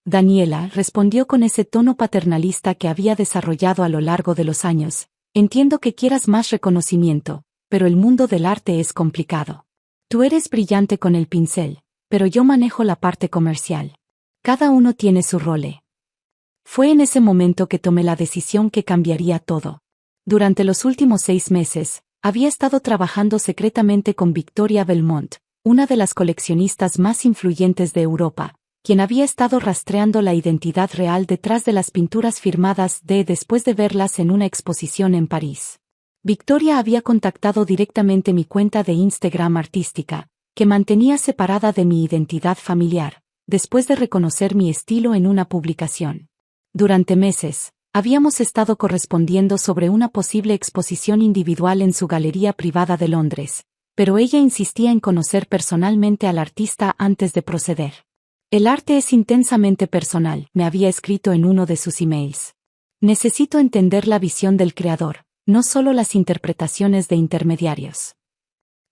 Daniela respondió con ese tono paternalista que había desarrollado a lo largo de los años, entiendo que quieras más reconocimiento, pero el mundo del arte es complicado. Tú eres brillante con el pincel, pero yo manejo la parte comercial. Cada uno tiene su rol. Fue en ese momento que tomé la decisión que cambiaría todo. Durante los últimos 6 meses, había estado trabajando secretamente con Victoria Belmont, una de las coleccionistas más influyentes de Europa, quien había estado rastreando la identidad real detrás de las pinturas firmadas después de verlas en una exposición en París. Victoria había contactado directamente mi cuenta de Instagram artística, que mantenía separada de mi identidad familiar, después de reconocer mi estilo en una publicación. Durante meses, habíamos estado correspondiendo sobre una posible exposición individual en su galería privada de Londres, pero ella insistía en conocer personalmente al artista antes de proceder. El arte es intensamente personal, me había escrito en uno de sus emails. Necesito entender la visión del creador, no solo las interpretaciones de intermediarios.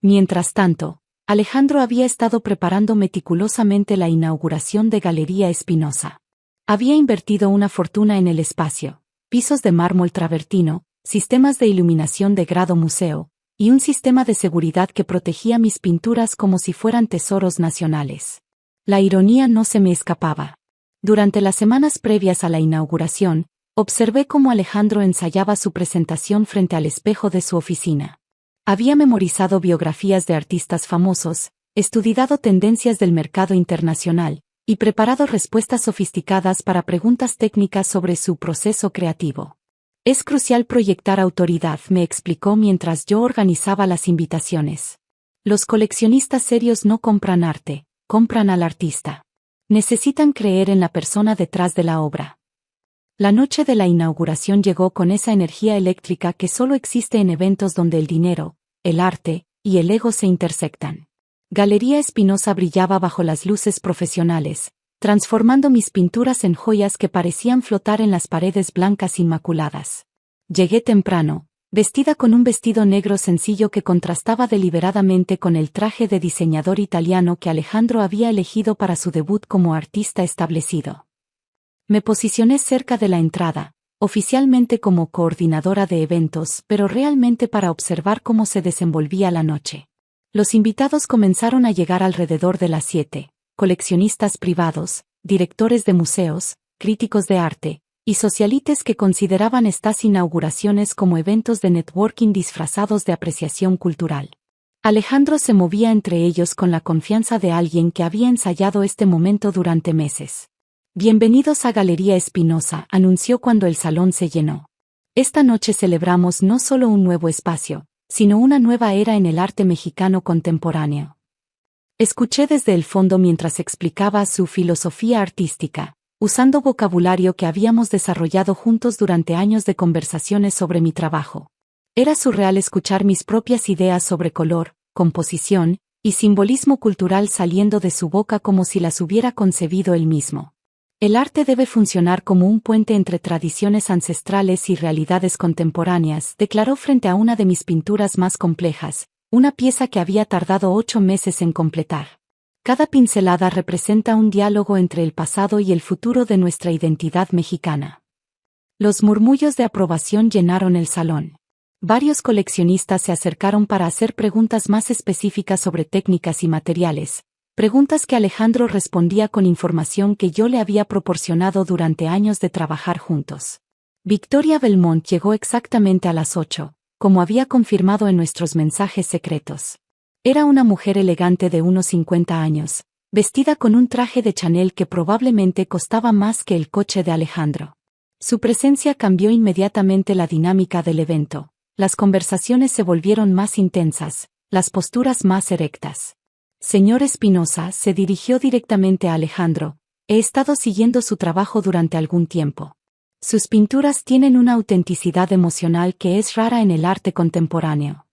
Mientras tanto, Alejandro había estado preparando meticulosamente la inauguración de Galería Espinosa. Había invertido una fortuna en el espacio, pisos de mármol travertino, sistemas de iluminación de grado museo, y un sistema de seguridad que protegía mis pinturas como si fueran tesoros nacionales. La ironía no se me escapaba. Durante las semanas previas a la inauguración, observé cómo Alejandro ensayaba su presentación frente al espejo de su oficina. Había memorizado biografías de artistas famosos, estudiado tendencias del mercado internacional, y preparado respuestas sofisticadas para preguntas técnicas sobre su proceso creativo. Es crucial proyectar autoridad, me explicó mientras yo organizaba las invitaciones. Los coleccionistas serios no compran arte, compran al artista. Necesitan creer en la persona detrás de la obra. La noche de la inauguración llegó con esa energía eléctrica que solo existe en eventos donde el dinero, el arte y el ego se intersectan. Galería Espinosa brillaba bajo las luces profesionales, transformando mis pinturas en joyas que parecían flotar en las paredes blancas inmaculadas. Llegué temprano, vestida con un vestido negro sencillo que contrastaba deliberadamente con el traje de diseñador italiano que Alejandro había elegido para su debut como artista establecido. Me posicioné cerca de la entrada, oficialmente como coordinadora de eventos, pero realmente para observar cómo se desenvolvía la noche. Los invitados comenzaron a llegar alrededor de las 7, coleccionistas privados, directores de museos, críticos de arte, y socialites que consideraban estas inauguraciones como eventos de networking disfrazados de apreciación cultural. Alejandro se movía entre ellos con la confianza de alguien que había ensayado este momento durante meses. Bienvenidos a Galería Espinosa, anunció cuando el salón se llenó. Esta noche celebramos no solo un nuevo espacio, sino una nueva era en el arte mexicano contemporáneo. Escuché desde el fondo mientras explicaba su filosofía artística, usando vocabulario que habíamos desarrollado juntos durante años de conversaciones sobre mi trabajo. Era surreal escuchar mis propias ideas sobre color, composición y simbolismo cultural saliendo de su boca como si las hubiera concebido él mismo. El arte debe funcionar como un puente entre tradiciones ancestrales y realidades contemporáneas, declaró frente a una de mis pinturas más complejas, una pieza que había tardado 8 meses en completar. Cada pincelada representa un diálogo entre el pasado y el futuro de nuestra identidad mexicana. Los murmullos de aprobación llenaron el salón. Varios coleccionistas se acercaron para hacer preguntas más específicas sobre técnicas y materiales, preguntas que Alejandro respondía con información que yo le había proporcionado durante años de trabajar juntos. Victoria Belmont llegó exactamente a las 8, como había confirmado en nuestros mensajes secretos. Era una mujer elegante de unos 50 años, vestida con un traje de Chanel que probablemente costaba más que el coche de Alejandro. Su presencia cambió inmediatamente la dinámica del evento. Las conversaciones se volvieron más intensas, las posturas más erectas. Señor Espinosa, se dirigió directamente a Alejandro, he estado siguiendo su trabajo durante algún tiempo. Sus pinturas tienen una autenticidad emocional que es rara en el arte contemporáneo.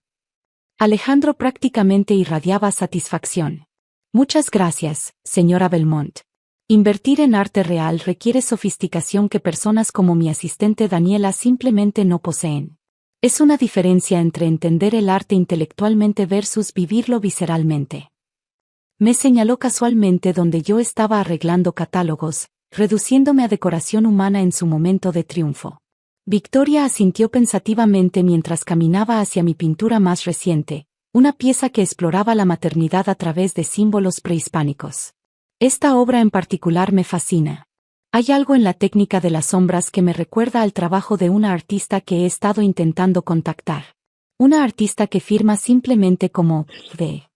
Alejandro prácticamente irradiaba satisfacción. Muchas gracias, señora Belmont. Invertir en arte real requiere sofisticación que personas como mi asistente Daniela simplemente no poseen. Es una diferencia entre entender el arte intelectualmente versus vivirlo visceralmente. Me señaló casualmente donde yo estaba arreglando catálogos, reduciéndome a decoración humana en su momento de triunfo. Victoria asintió pensativamente mientras caminaba hacia mi pintura más reciente, una pieza que exploraba la maternidad a través de símbolos prehispánicos. Esta obra en particular me fascina. Hay algo en la técnica de las sombras que me recuerda al trabajo de una artista que he estado intentando contactar. Una artista que firma simplemente como V.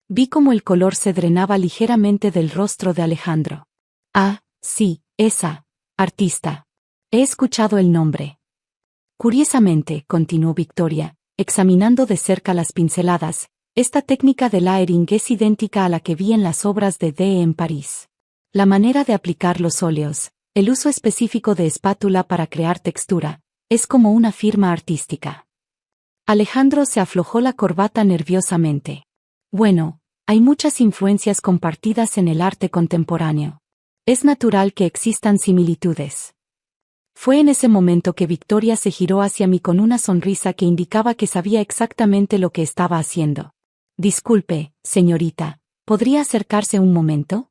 Vi cómo el color se drenaba ligeramente del rostro de Alejandro. Ah, sí, esa artista. He escuchado el nombre. Curiosamente, continuó Victoria, examinando de cerca las pinceladas, esta técnica de layering es idéntica a la que vi en las obras de Dee en París. La manera de aplicar los óleos, el uso específico de espátula para crear textura, es como una firma artística. Alejandro se aflojó la corbata nerviosamente. Bueno, hay muchas influencias compartidas en el arte contemporáneo. Es natural que existan similitudes. Fue en ese momento que Victoria se giró hacia mí con una sonrisa que indicaba que sabía exactamente lo que estaba haciendo. Disculpe, señorita, ¿podría acercarse un momento?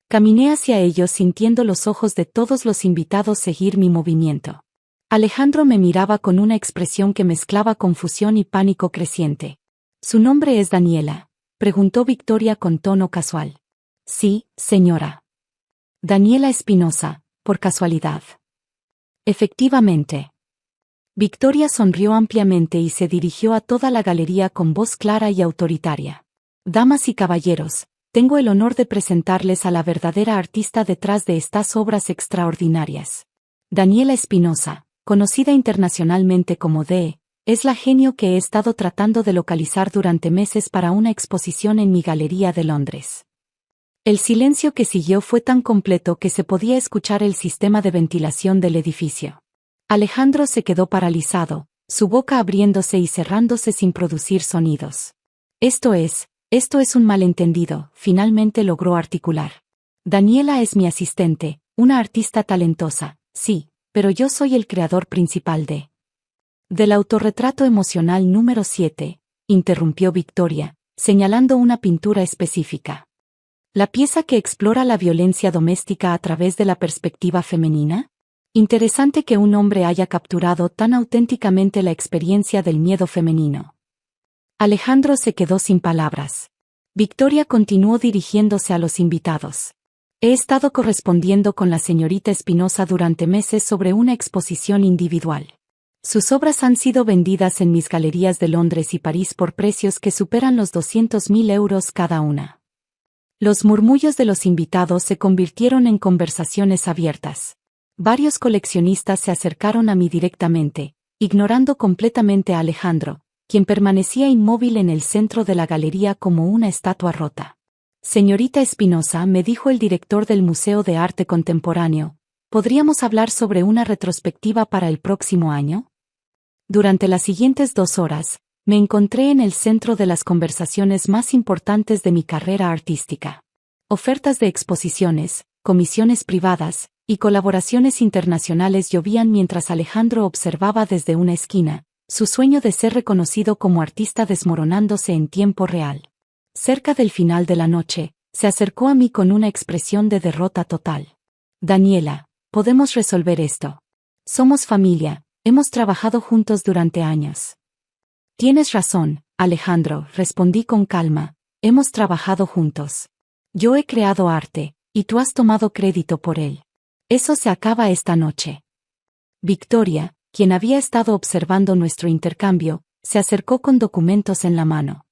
Caminé hacia ellos sintiendo los ojos de todos los invitados seguir mi movimiento. Alejandro me miraba con una expresión que mezclaba confusión y pánico creciente. ¿Su nombre es Daniela?, preguntó Victoria con tono casual. Sí, señora. Daniela Espinosa, por casualidad. Efectivamente. Victoria sonrió ampliamente y se dirigió a toda la galería con voz clara y autoritaria. Damas y caballeros, tengo el honor de presentarles a la verdadera artista detrás de estas obras extraordinarias. Daniela Espinosa, conocida internacionalmente como Dee, es la genio que he estado tratando de localizar durante meses para una exposición en mi galería de Londres. El silencio que siguió fue tan completo que se podía escuchar el sistema de ventilación del edificio. Alejandro se quedó paralizado, su boca abriéndose y cerrándose sin producir sonidos. Esto es, Esto es un malentendido, finalmente logró articular. Daniela es mi asistente, una artista talentosa, sí, pero yo soy el creador principal del autorretrato emocional número 7, interrumpió Victoria, señalando una pintura específica. ¿La pieza que explora la violencia doméstica a través de la perspectiva femenina? Interesante que un hombre haya capturado tan auténticamente la experiencia del miedo femenino. Alejandro se quedó sin palabras. Victoria continuó dirigiéndose a los invitados. He estado correspondiendo con la señorita Espinosa durante meses sobre una exposición individual. Sus obras han sido vendidas en mis galerías de Londres y París por precios que superan los 200.000 euros cada una. Los murmullos de los invitados se convirtieron en conversaciones abiertas. Varios coleccionistas se acercaron a mí directamente, ignorando completamente a Alejandro, quien permanecía inmóvil en el centro de la galería como una estatua rota. Señorita Espinosa, me dijo el director del Museo de Arte Contemporáneo, ¿podríamos hablar sobre una retrospectiva para el próximo año? Durante las siguientes 2 horas, me encontré en el centro de las conversaciones más importantes de mi carrera artística. Ofertas de exposiciones, comisiones privadas y colaboraciones internacionales llovían mientras Alejandro observaba desde una esquina, su sueño de ser reconocido como artista desmoronándose en tiempo real. Cerca del final de la noche, se acercó a mí con una expresión de derrota total. Daniela, podemos resolver esto. Somos familia, hemos trabajado juntos durante años. Tienes razón, Alejandro, respondí con calma, hemos trabajado juntos. Yo he creado arte, y tú has tomado crédito por él. Eso se acaba esta noche. Victoria, quien había estado observando nuestro intercambio, se acercó con documentos en la mano.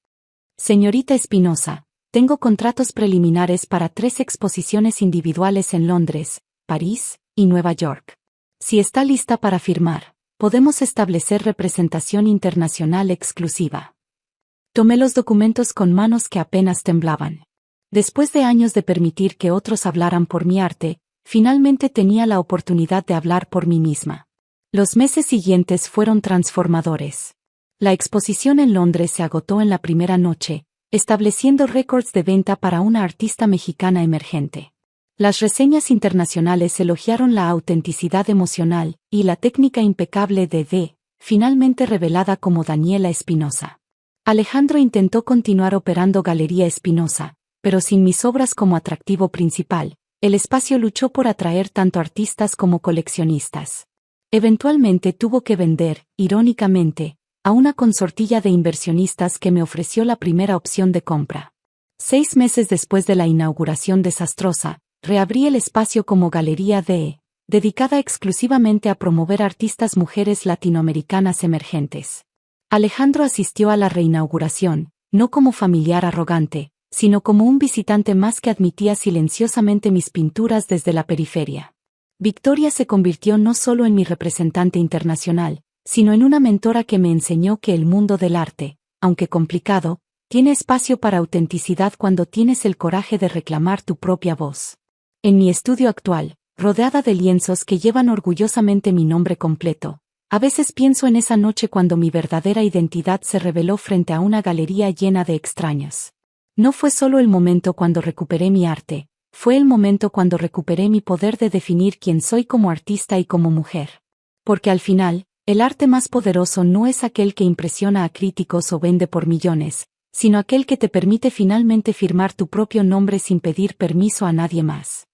Señorita Espinosa, tengo contratos preliminares para 3 exposiciones individuales en Londres, París y Nueva York. Si está lista para firmar, podemos establecer representación internacional exclusiva. Tomé los documentos con manos que apenas temblaban. Después de años de permitir que otros hablaran por mi arte, finalmente tenía la oportunidad de hablar por mí misma. Los meses siguientes fueron transformadores. La exposición en Londres se agotó en la primera noche, estableciendo récords de venta para una artista mexicana emergente. Las reseñas internacionales elogiaron la autenticidad emocional y la técnica impecable de finalmente revelada como Daniela Espinosa. Alejandro intentó continuar operando Galería Espinosa, pero sin mis obras como atractivo principal, el espacio luchó por atraer tanto artistas como coleccionistas. Eventualmente tuvo que vender, irónicamente, a una consortilla de inversionistas que me ofreció la primera opción de compra. 6 meses después de la inauguración desastrosa, reabrí el espacio como Galería dedicada exclusivamente a promover artistas mujeres latinoamericanas emergentes. Alejandro asistió a la reinauguración, no como familiar arrogante, sino como un visitante más que admitía silenciosamente mis pinturas desde la periferia. Victoria se convirtió no solo en mi representante internacional, sino en una mentora que me enseñó que el mundo del arte, aunque complicado, tiene espacio para autenticidad cuando tienes el coraje de reclamar tu propia voz. En mi estudio actual, rodeada de lienzos que llevan orgullosamente mi nombre completo, a veces pienso en esa noche cuando mi verdadera identidad se reveló frente a una galería llena de extraños. No fue solo el momento cuando recuperé mi arte, fue el momento cuando recuperé mi poder de definir quién soy como artista y como mujer. Porque al final, el arte más poderoso no es aquel que impresiona a críticos o vende por millones, sino aquel que te permite finalmente firmar tu propio nombre sin pedir permiso a nadie más.